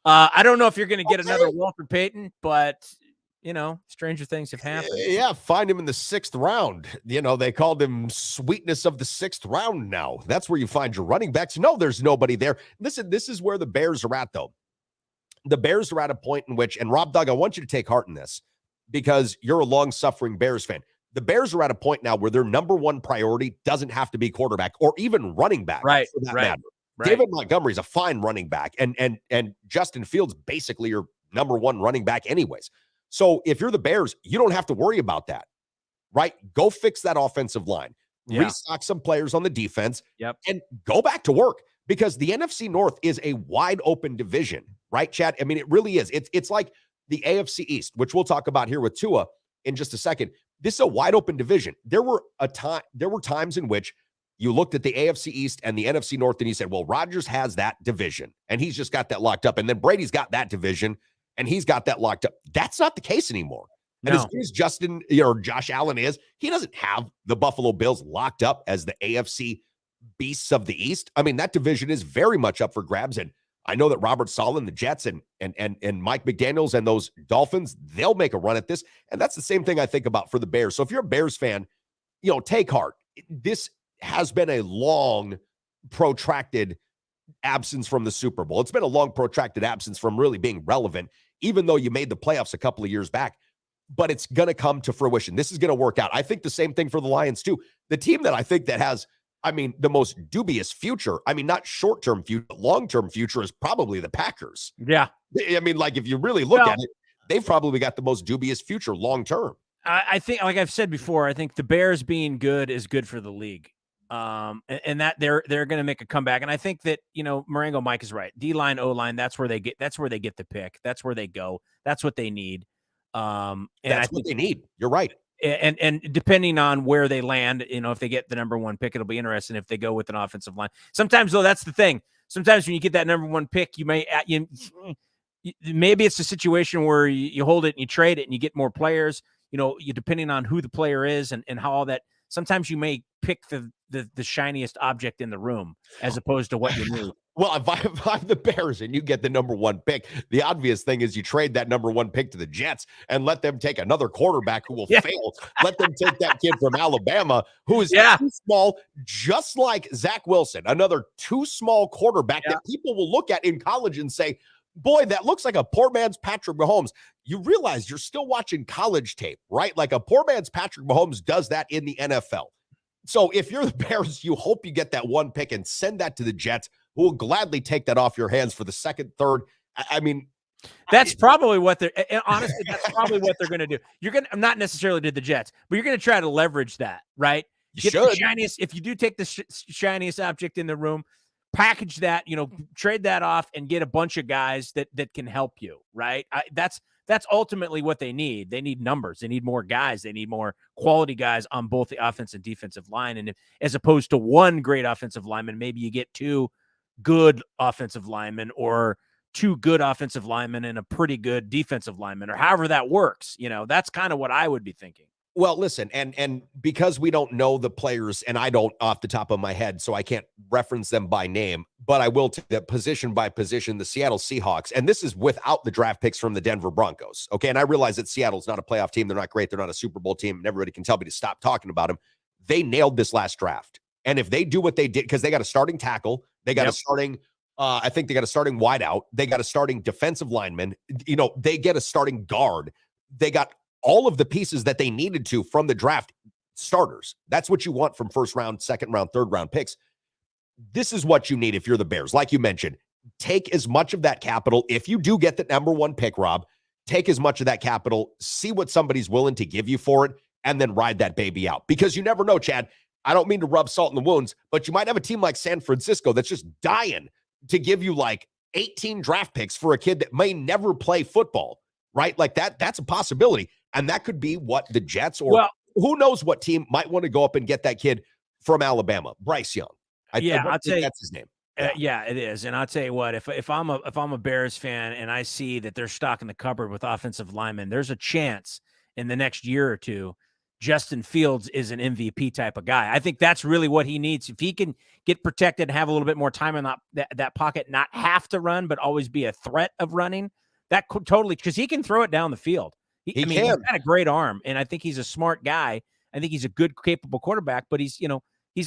I don't know if you're going to get another Walter Payton, but stranger things have happened. Yeah, find him in the 6th round. They called him sweetness of the 6th round now. That's where you find your running backs. No, there's nobody there. Listen, this is where the Bears are at, though. The Bears are at a point in which, and Rob Dug, I want you to take heart in this, because you're a long-suffering Bears fan. The Bears are at a point now where their number 1 priority doesn't have to be quarterback or even running back. Right, for that matter. David Montgomery's a fine running back, and Justin Fields basically your number 1 running back anyways. So if you're the Bears, you don't have to worry about that, right? Go fix that offensive line, restock some players on the defense, and go back to work, because the NFC North is a wide open division, right, Chad? I mean, it really is. It's like the AFC East, which we'll talk about here with Tua in just a second. This is a wide open division. There were times in which you looked at the AFC East and the NFC North and you said, well, Rodgers has that division and he's just got that locked up. And then Brady's got that division and he's got that locked up. That's not the case anymore. And as good as Justin or Josh Allen is, he doesn't have the Buffalo Bills locked up as the AFC beasts of the East. I mean, that division is very much up for grabs. And I know that Robert Saleh, the Jets, and Mike McDaniels and those Dolphins, they'll make a run at this. And that's the same thing I think about for the Bears. So if you're a Bears fan, take heart. This has been a long, protracted absence from the Super Bowl. It's been a long, protracted absence from really being relevant, even though you made the playoffs a couple of years back. But it's going to come to fruition. This is going to work out. I think the same thing for the Lions, too. The team that I think that has, the most dubious future, not short-term future, but long-term future is probably the Packers. Yeah. If you really look at it, they've probably got the most dubious future long-term. I think, like I've said before, I think the Bears being good is good for the league. And that they're going to make a comeback. And I think that, Marengo Mike is right. D-line, O-line, that's where they get the pick. That's where they go. That's what they need. And that's what they need. You're right. And depending on where they land, if they get the number one pick, it'll be interesting if they go with an offensive line. Sometimes, though, that's the thing. Sometimes when you get that number one pick, maybe it's a situation where you hold it and you trade it and you get more players. Depending on who the player is and how all that. Sometimes you may pick the shiniest object in the room as opposed to what you need. Well, if I'm the Bears and you get the number one pick, the obvious thing is you trade that number one pick to the Jets and let them take another quarterback who will fail. Let them take that kid from Alabama who is too small, just like Zach Wilson, another too small quarterback that people will look at in college and say, boy, that looks like a poor man's Patrick Mahomes. You realize you're still watching college tape, right? Like a poor man's Patrick Mahomes does that in the NFL. So if you're the Bears, you hope you get that one pick and send that to the Jets, who will gladly take that off your hands for the second, third. That's probably what they're honestly. That's probably what they're going to do. You're going to not necessarily do the Jets, but you're going to try to leverage that, right? Get the shiniest. If you do take the shiniest object in the room, package that, trade that off and get a bunch of guys that can help you, right? That's ultimately what they need. They need numbers. They need more guys. They need more quality guys on both the offense and defensive line. And as opposed to one great offensive lineman, maybe you get two good offensive linemen or two good offensive linemen and a pretty good defensive lineman, or however that works. That's kind of what I would be thinking. Well, listen, and because we don't know the players, and I don't off the top of my head, so I can't reference them by name, but I will take that position by position, the Seattle Seahawks, and this is without the draft picks from the Denver Broncos, okay? And I realize that Seattle's not a playoff team. They're not great. They're not a Super Bowl team, and everybody can tell me to stop talking about them. They nailed this last draft. And if they do what they did, because they got a starting tackle, they got a starting I think they got a starting wideout, they got a starting defensive lineman, they get a starting guard. They got all of the pieces that they needed to from the draft starters. That's what you want from first round, second round, third round picks. This is what you need if you're the Bears. Like you mentioned, take as much of that capital. If you do get the number one pick, Rob, take as much of that capital, see what somebody's willing to give you for it, and then ride that baby out. Because you never know, Chad. I don't mean to rub salt in the wounds, but you might have a team like San Francisco that's just dying to give you like 18 draft picks for a kid that may never play football, right? Like that's a possibility. And that could be what the Jets or who knows what team might want to go up and get that kid from Alabama, Bryce Young. I'll tell you, that's his name. Yeah, it is. And I'll tell you what, if I'm a Bears fan and I see that they're stocking the cupboard with offensive linemen, there's a chance in the next year or two Justin Fields is an MVP type of guy. I think that's really what he needs. If he can get protected and have a little bit more time in that pocket, not have to run, but always be a threat of running, that could totally, because he can throw it down the field. He's got a great arm, and I think he's a smart guy. I think he's a good, capable quarterback, but he's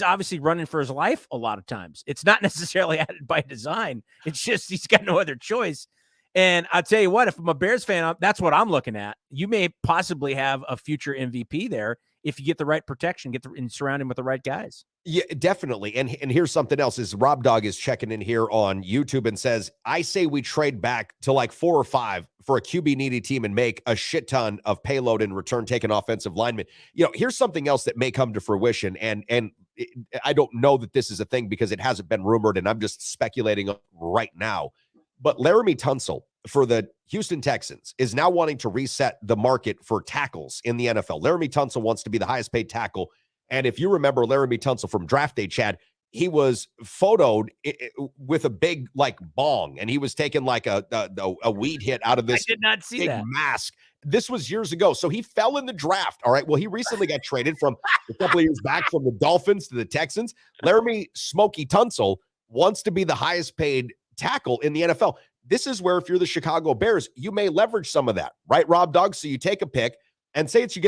obviously running for his life a lot of times. It's not necessarily added by design. It's just he's got no other choice. And I'll tell you what, if I'm a Bears fan, that's what I'm looking at. You may possibly have a future MVP there if you get the right protection, and surround him with the right guys. Yeah, definitely. And here's something else is Rob Dog is checking in here on YouTube and says, I say we trade back to like 4 or 5 for a QB needy team and make a shit ton of payload in return, take an offensive lineman. Here's something else that may come to fruition. And I don't know that this is a thing because it hasn't been rumored and I'm just speculating right now. But Laramie Tunsil for the Houston Texans is now wanting to reset the market for tackles in the NFL. Laramie Tunsil wants to be the highest paid tackle. And if you remember Laramie Tunsil from draft day, Chad, he was photoed with a big like bong, and he was taking like a weed hit out of this I did not see big that. mask. This was years ago. So he fell in the draft. All right. Well, he recently got traded from a couple of years back from the Dolphins to the Texans. Laramie Smokey Tunsil wants to be the highest paid tackle in the NFL. This is where, if you're the Chicago Bears, you may leverage some of that, right, Rob Dog? So you take a pick and say you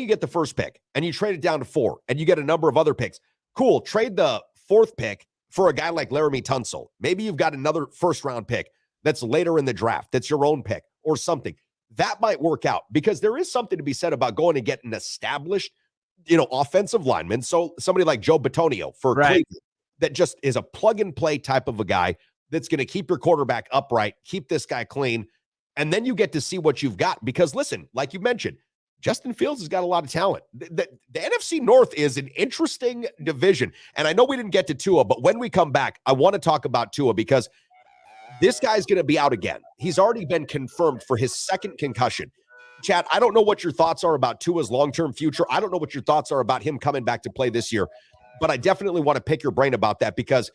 get the first pick and you trade it down to 4 and you get a number of other picks. Cool. Trade the 4th pick for a guy like Laramie Tunsil. Maybe you've got another first-round pick that's later in the draft. That's your own pick or something. That might work out, because there is something to be said about going and getting an established, offensive lineman. So somebody like Joe Bitonio for Cleveland, that just is a plug-and-play type of a guy that's going to keep your quarterback upright, keep this guy clean, and then you get to see what you've got. Because listen, like you mentioned, Justin Fields has got a lot of talent. The NFC North is an interesting division. And I know we didn't get to Tua, but when we come back, I want to talk about Tua, because this guy's going to be out again. He's already been confirmed for his 2nd concussion. Chad, I don't know what your thoughts are about Tua's long-term future. I don't know what your thoughts are about him coming back to play this year, but I definitely want to pick your brain about that, because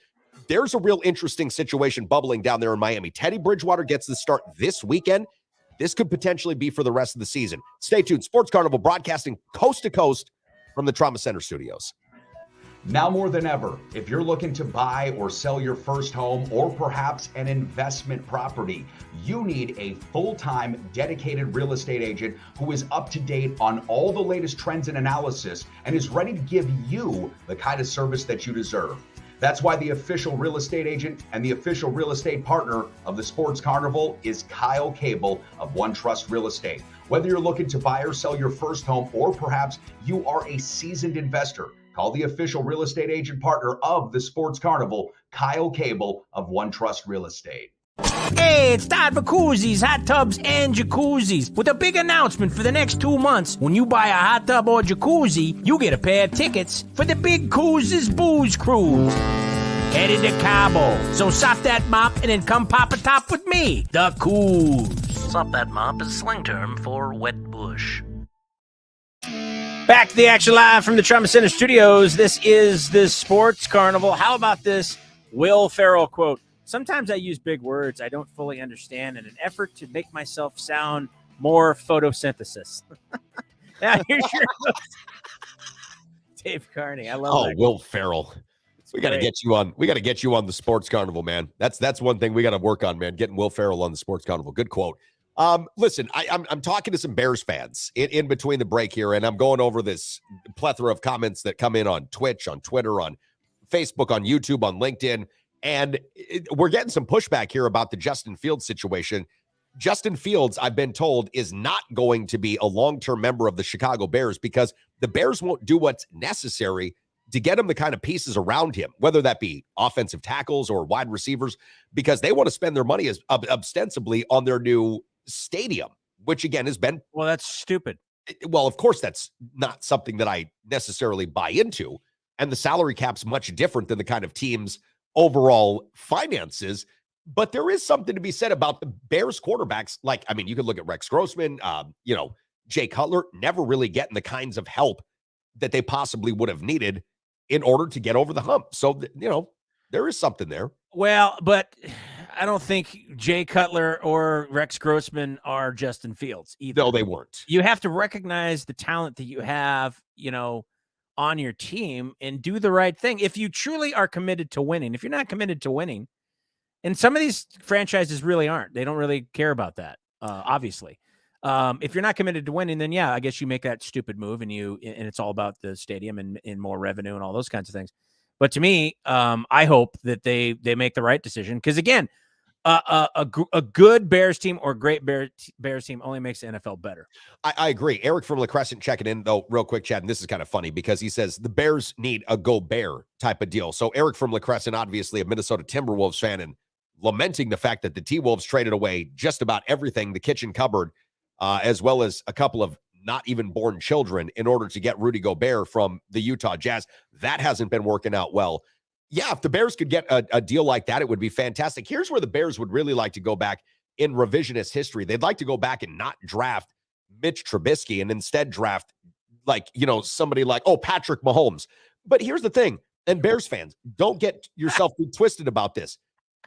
there's a real interesting situation bubbling down there in Miami. Teddy Bridgewater gets the start this weekend. This could potentially be for the rest of the season. Stay tuned. Sports Carnival broadcasting coast to coast from the Trauma Center studios. Now more than ever, if you're looking to buy or sell your first home, or perhaps an investment property, you need a full-time dedicated real estate agent who is up to date on all the latest trends and analysis and is ready to give you the kind of service that you deserve. That's why the official real estate agent and the official real estate partner of the Sports Carnival is Kyle Cable of One Trust Real Estate. Whether you're looking to buy or sell your first home, or perhaps you are a seasoned investor, call the official real estate agent partner of the Sports Carnival, Kyle Cable of One Trust Real Estate. Hey, it's time for koozies, hot tubs, and jacuzzis. With a big announcement for the next 2 months. When you buy a hot tub or jacuzzi, you get a pair of tickets for the Big Coozes Booze Cruise. Headed to Cabo. So sop that mop and then come pop a top with me, the Coos. Sop that mop is slang term for wet bush. Back to the action live from the Trauma Center studios. This is the Sports Carnival. How about this Will Ferrell quote? Sometimes I use big words I don't fully understand in an effort to make myself sound more photosynthesis. Now, here's your host, Dave Carney. I love that. Will Ferrell. We got to get you on. We got to get you on the Sports Carnival, man. That's one thing we got to work on, man. Getting Will Ferrell on the Sports Carnival. Good quote. Listen, I'm talking to some Bears fans in between the break here, and I'm going over this plethora of comments that come in on Twitch, on Twitter, on Facebook, on YouTube, on LinkedIn, and we're getting some pushback here about the Justin Fields situation. Justin Fields, I've been told, is not going to be a long-term member of the Chicago Bears, because the Bears won't do what's necessary to get him the kind of pieces around him, whether that be offensive tackles or wide receivers, because they want to spend their money ostensibly on their new stadium, which again has been, well, that's stupid. Well, of course, that's not something that I necessarily buy into. And the salary cap's much different than the kind of team's overall finances. But there is something to be said about the Bears quarterbacks. Like, I mean, you could look at Rex Grossman, Jay Cutler, never really getting the kinds of help that they possibly would have needed in order to get over the hump. So, there is something there. Well, but I don't think Jay Cutler or Rex Grossman are Justin Fields either. No, they weren't. You have to recognize the talent that you have, on your team and do the right thing. If you truly are committed to winning, if you're not committed to winning, and some of these franchises really aren't, they don't really care about that, obviously. If you're not committed to winning, then yeah, I guess you make that stupid move and it's all about the stadium and more revenue and all those kinds of things. But to me, I hope that they make the right decision, because again, a good Bears team or great Bears team only makes the NFL better. I agree. Eric from La Crescent checking in, though, real quick, Chad, and this is kind of funny because he says the Bears need a go Bear type of deal. So Eric from La Crescent, obviously a Minnesota Timberwolves fan, and lamenting the fact that the T-Wolves traded away just about everything, the kitchen cupboard, as well as a couple of not even born children, in order to get Rudy Gobert from the Utah Jazz. That hasn't been working out well. Yeah, if the Bears could get a deal like that, it would be fantastic. Here's where the Bears would really like to go back in revisionist history. They'd like to go back and not draft Mitch Trubisky and instead draft somebody like, Patrick Mahomes. But here's the thing. And Bears fans, don't get yourself twisted about this.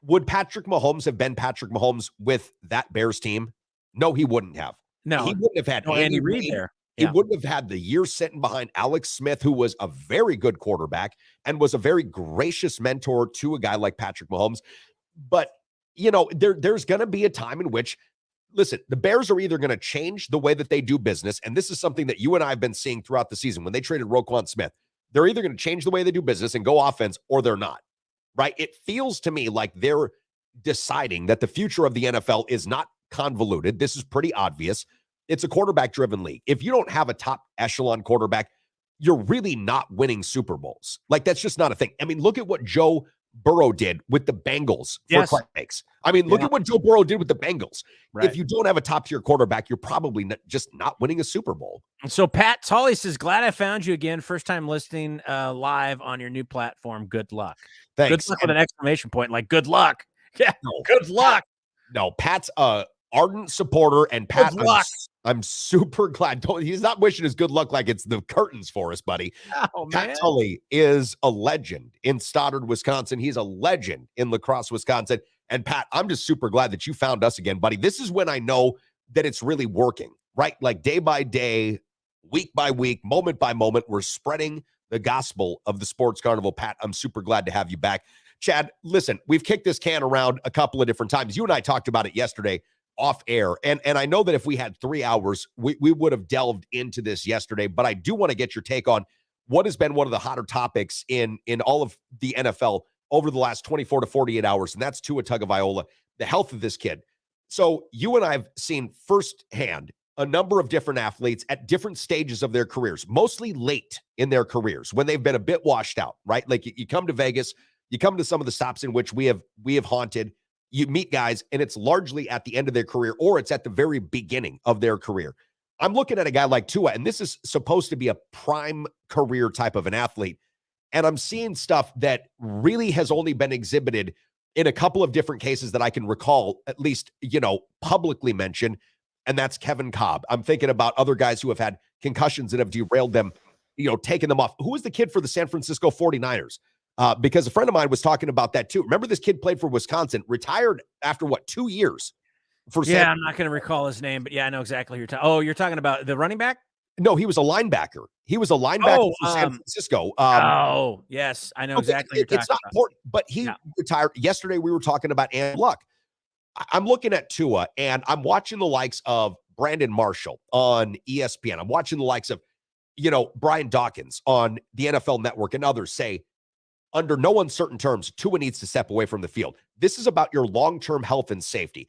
Would Patrick Mahomes have been Patrick Mahomes with that Bears team? No, he wouldn't have. No, he wouldn't have had Andy Reid there. He wouldn't have had the year sitting behind Alex Smith, who was a very good quarterback and was a very gracious mentor to a guy like Patrick Mahomes. But, there's going to be a time in which, listen, the Bears are either going to change the way that they do business, and this is something that you and I have been seeing throughout the season. When they traded Roquan Smith, they're either going to change the way they do business and go offense, or they're not, right? It feels to me like they're deciding that the future of the NFL is not convoluted. This is pretty obvious. It's a quarterback-driven league. If you don't have a top echelon quarterback, you're really not winning Super Bowls. Like, that's just not a thing. I mean, look at what Joe Burrow did with the Bengals, for Christ's sakes. I mean, look at what Joe Burrow did with the Bengals. Right. If you don't have a top-tier quarterback, you're probably just not winning a Super Bowl. So Pat Tully says, glad I found you again. First time listening live on your new platform. Good luck. Thanks. Good luck with an exclamation point, like good luck. Yeah, good luck. No, Pat's ardent supporter, and Pat, I'm super glad. He's not wishing his good luck like it's the curtains for us, buddy. Oh, Pat Tully is a legend in Stoddard, Wisconsin. He's a legend in La Crosse, Wisconsin. And Pat, I'm just super glad that you found us again, buddy. This is when I know that it's really working, right? Like day by day, week by week, moment by moment, we're spreading the gospel of the Sports Carnival. Pat, I'm super glad to have you back. Chad, listen, we've kicked this can around a couple of different times. You and I talked about it yesterday off air. And I know that if we had 3 hours, we would have delved into this yesterday, but I do want to get your take on what has been one of the hotter topics in all of the NFL over the last 24 to 48 hours. And that's Tua Tagovailoa, the health of this kid. So you and I have seen firsthand a number of different athletes at different stages of their careers, mostly late in their careers when they've been a bit washed out, right? Like you come to Vegas, you come to some of the stops in which we have haunted. You meet guys, and it's largely at the end of their career, or it's at the very beginning of their career. I'm looking at a guy like Tua, and this is supposed to be a prime career type of an athlete. And I'm seeing stuff that really has only been exhibited in a couple of different cases that I can recall, at least, publicly mentioned. And that's Kevin Cobb. I'm thinking about other guys who have had concussions that have derailed them, taken them off. Who was the kid for the San Francisco 49ers? Because a friend of mine was talking about that too. Remember, this kid played for Wisconsin, retired after 2 years. I'm not going to recall his name, but yeah, I know exactly who you're talking. Oh, you're talking about the running back? No, he was a linebacker. He was a linebacker for San Francisco. Yes, I know exactly. It's not important, but he retired. Yesterday, we were talking about Andrew Luck. I'm looking at Tua, and I'm watching the likes of Brandon Marshall on ESPN. I'm watching the likes of, Brian Dawkins on the NFL Network, and others say, under no uncertain terms, Tua needs to step away from the field. This is about your long-term health and safety.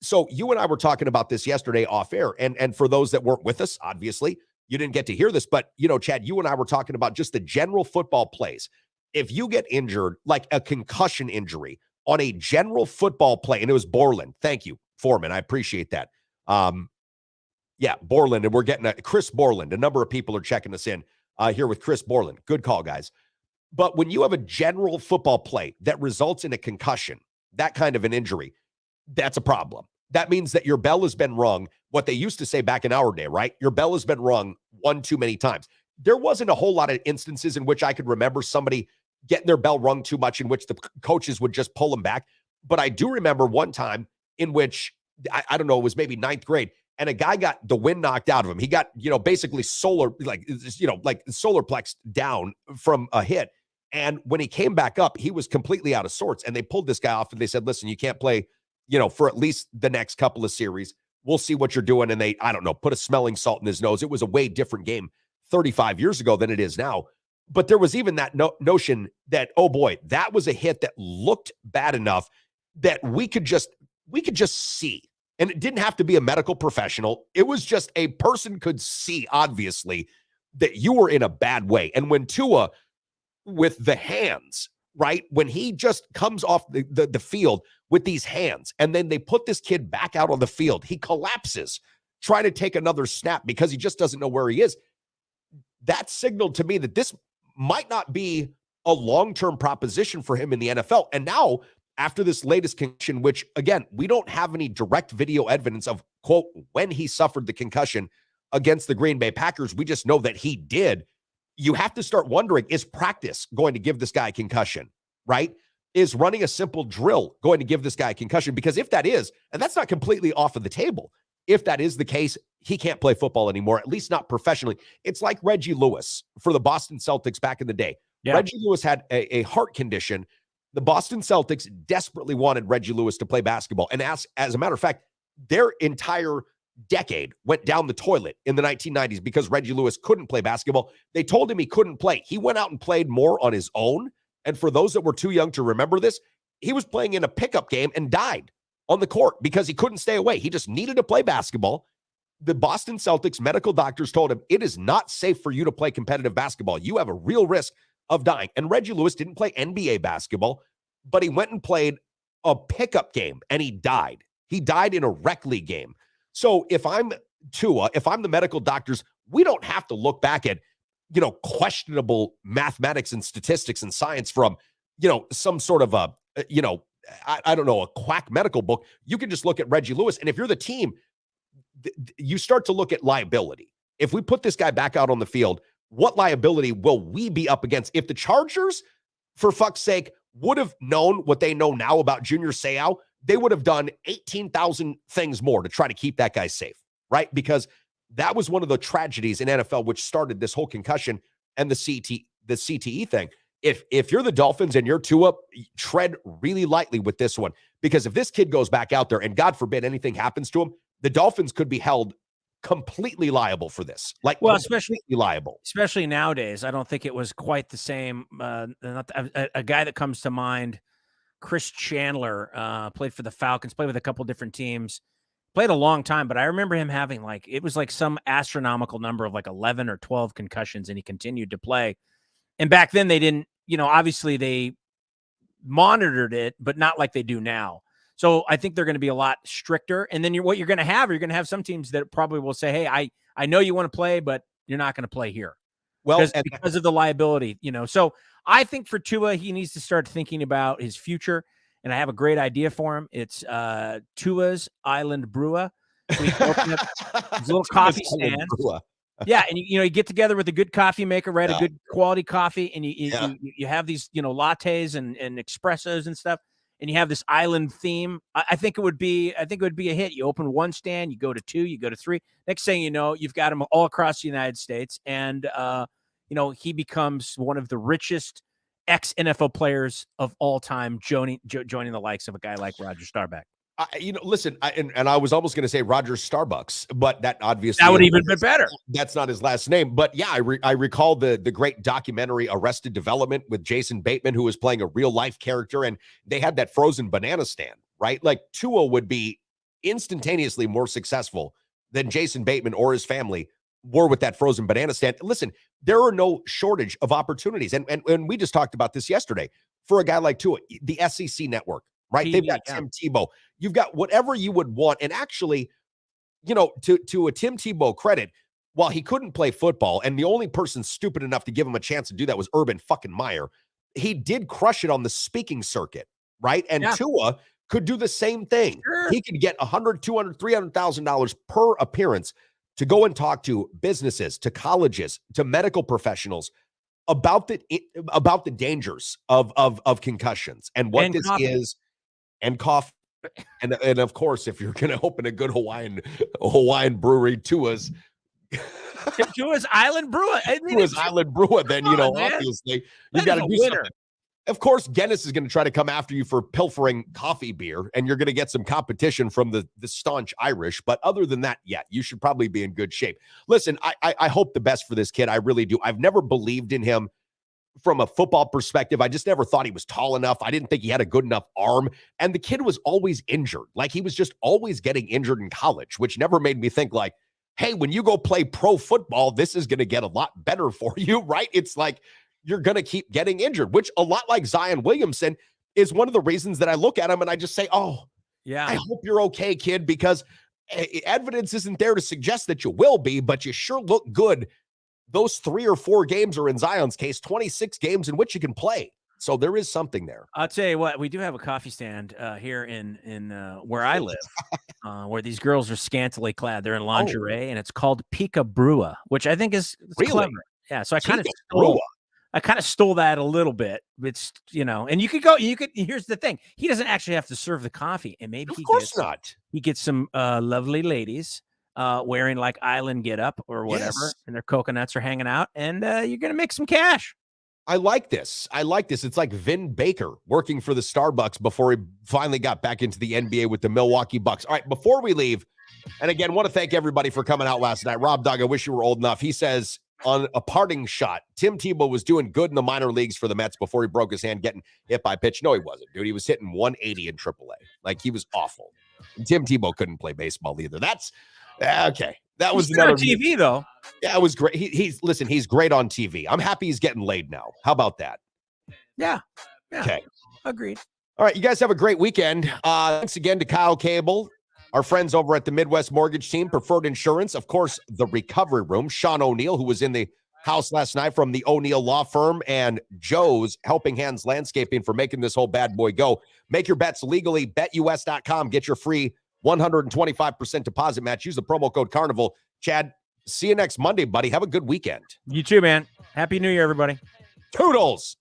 So you and I were talking about this yesterday off air, and for those that weren't with us, obviously, you didn't get to hear this, but, Chad, you and I were talking about just the general football plays. If you get injured, like a concussion injury on a general football play, and it was Borland. Thank you, Foreman. I appreciate that. Borland, and we're getting Chris Borland. A number of people are checking us in here with Chris Borland. Good call, guys. But when you have a general football play that results in a concussion, that kind of an injury, that's a problem. That means that your bell has been rung, what they used to say back in our day, right? Your bell has been rung one too many times. There wasn't a whole lot of instances in which I could remember somebody getting their bell rung too much in which the coaches would just pull them back. But I do remember one time in which, I don't know, it was maybe 9th grade, and a guy got the wind knocked out of him. He got, basically solar plexed down from a hit. And when he came back up, he was completely out of sorts. And they pulled this guy off and they said, listen, you can't play, for at least the next couple of series. We'll see what you're doing. And they, put a smelling salt in his nose. It was a way different game 35 years ago than it is now. But there was even that notion that, oh boy, that was a hit that looked bad enough that we could just see. And it didn't have to be a medical professional. It was just a person could see, obviously, that you were in a bad way. And when Tua, with the hands, right, when he just comes off the field with these hands, and then they put this kid back out on the field, he collapses, trying to take another snap because he just doesn't know where he is. That signaled to me that this might not be a long-term proposition for him in the NFL. And now, after this latest concussion, which, again, we don't have any direct video evidence of, quote, when he suffered the concussion against the Green Bay Packers. We just know that he did. you have to start wondering, is practice going to give this guy a concussion, right? Is running a simple drill going to give this guy a concussion? Because if that is, and that's not completely off of the table, if that is the case, he can't play football anymore, at least not professionally. It's like Reggie Lewis for the Boston Celtics back in the day. Yeah. Reggie Lewis had a heart condition. The Boston Celtics desperately wanted Reggie Lewis to play basketball. And as a matter of fact, their entire decade went down the toilet in the 1990s because Reggie Lewis couldn't play basketball. They told him he couldn't play. He went out and played more on his own. And for those that were too young to remember this, he was playing in a pickup game and died on the court because he couldn't stay away. He just needed to play basketball. The Boston Celtics medical doctors told him, it is not safe for you to play competitive basketball. You have a real risk of dying. And Reggie Lewis didn't play NBA basketball, but he went and played a pickup game and he died. He died in a rec league game. So if I'm Tua, if I'm the medical doctors, we don't have to look back at, questionable mathematics and statistics and science from, some sort of a, I don't know, a quack medical book. You can just look at Reggie Lewis. And if you're the team, you start to look at liability. If we put this guy back out on the field, what liability will we be up against? If the Chargers, for fuck's sake, would have known what they know now about Junior Seau, they would have done 18,000 things more to try to keep that guy safe, right? Because that was one of the tragedies in NFL, which started this whole concussion and the CTE thing. If you're the Dolphins and you're Tua, tread really lightly with this one, because if this kid goes back out there and God forbid anything happens to him, the Dolphins could be held completely liable for this. Especially liable. Especially nowadays. I don't think it was quite the same. A guy that comes to mind, Chris Chandler, played for the Falcons, played with a couple different teams, played a long time, but I remember him having it was like some astronomical number of 11 or 12 concussions, and he continued to play. And back then they didn't, obviously they monitored it, but not like they do now. So I think they're going to be a lot stricter. And then you're going to have some teams that probably will say, hey, I know you want to play, but you're not going to play here. Well, because of the liability, So I think for Tua, he needs to start thinking about his future. And I have a great idea for him. It's Tua's Island Brewer. So he can open up his little coffee stand. Yeah, and you get together with a good coffee maker, right? Yeah. A good quality coffee, and you have these lattes and espressos and stuff, and you have this island theme. I think it would be a hit. You open one stand, you go to two, you go to three. Next thing you know, you've got them all across the United States, and he becomes one of the richest ex-NFL players of all time, joining the likes of a guy like Roger Staubach. Listen, I was almost going to say Roger Starbucks, but that obviously that would even be better. That's not his last name, but yeah, I recall the great documentary Arrested Development with Jason Bateman, who was playing a real life character, and they had that frozen banana stand, right? Like Tua would be instantaneously more successful than Jason Bateman or his family were with that frozen banana stand. Listen, there are no shortage of opportunities, and we just talked about this yesterday for a guy like Tua, the SEC network. Right. They've got Tim Tebow. You've got whatever you would want. And actually, to a Tim Tebow credit, while he couldn't play football, and the only person stupid enough to give him a chance to do that was Urban fucking Meyer, he did crush it on the speaking circuit. Right. And Tua could do the same thing. Sure. He could get $100,000, $200,000, $300,000 per appearance to go and talk to businesses, to colleges, to medical professionals about the dangers of concussions and what this is. And coffee, and of course, if you're going to open a good Hawaiian brewery, Tua's Island Brewer, Tua's Island Brewer, then obviously you got to do something. Of course, Guinness is going to try to come after you for pilfering coffee beer, and you're going to get some competition from the staunch Irish. But other than that, you should probably be in good shape. Listen, I hope the best for this kid. I really do. I've never believed in him. From a football perspective, I just never thought he was tall enough. I didn't think he had a good enough arm. And the kid was always injured. Like, he was just always getting injured in college, which never made me think hey, when you go play pro football, this is going to get a lot better for you, right? It's like you're going to keep getting injured, which a lot like Zion Williamson is one of the reasons that I look at him and I just say, oh, yeah, I hope you're okay, kid, because evidence isn't there to suggest that you will be, but you sure look good. Those 3 or 4 games are, in Zion's case, 26 games in which you can play. So there is something there. I'll tell you what, we do have a coffee stand here in where I live, where these girls are scantily clad. They're in lingerie, and it's called Pika Brewa, which I think is really clever. Yeah, so I kind of stole that a little bit. It's, and here's the thing. He doesn't actually have to serve the coffee, and maybe he gets some lovely ladies wearing like island get up or whatever, and their coconuts are hanging out, and you're going to make some cash. I like this. It's like Vin Baker working for the Starbucks before he finally got back into the NBA with the Milwaukee Bucks. All right, before we leave, and again, want to thank everybody for coming out last night. Rob Dog, I wish you were old enough. He says on a parting shot, Tim Tebow was doing good in the minor leagues for the Mets before he broke his hand getting hit by a pitch. No, he wasn't, dude. He was hitting 180 in AAA. Like, he was awful. And Tim Tebow couldn't play baseball either. That's okay. That was another TV though. Yeah, it was great. He's great on TV. I'm happy he's getting laid now. How about that? Yeah. Okay. Agreed. All right. You guys have a great weekend. Thanks again to Kyle Cable, our friends over at the Midwest Mortgage Team, Preferred Insurance, of course, the Recovery Room, Sean O'Neill, who was in the house last night from the O'Neill Law Firm, and Joe's Helping Hands Landscaping for making this whole bad boy go. Make your bets legally. BetUS.com. Get your free 125% deposit match. Use the promo code Carnival. Chad, see you next Monday, buddy. Have a good weekend. You too, man. Happy New Year, everybody. Toodles.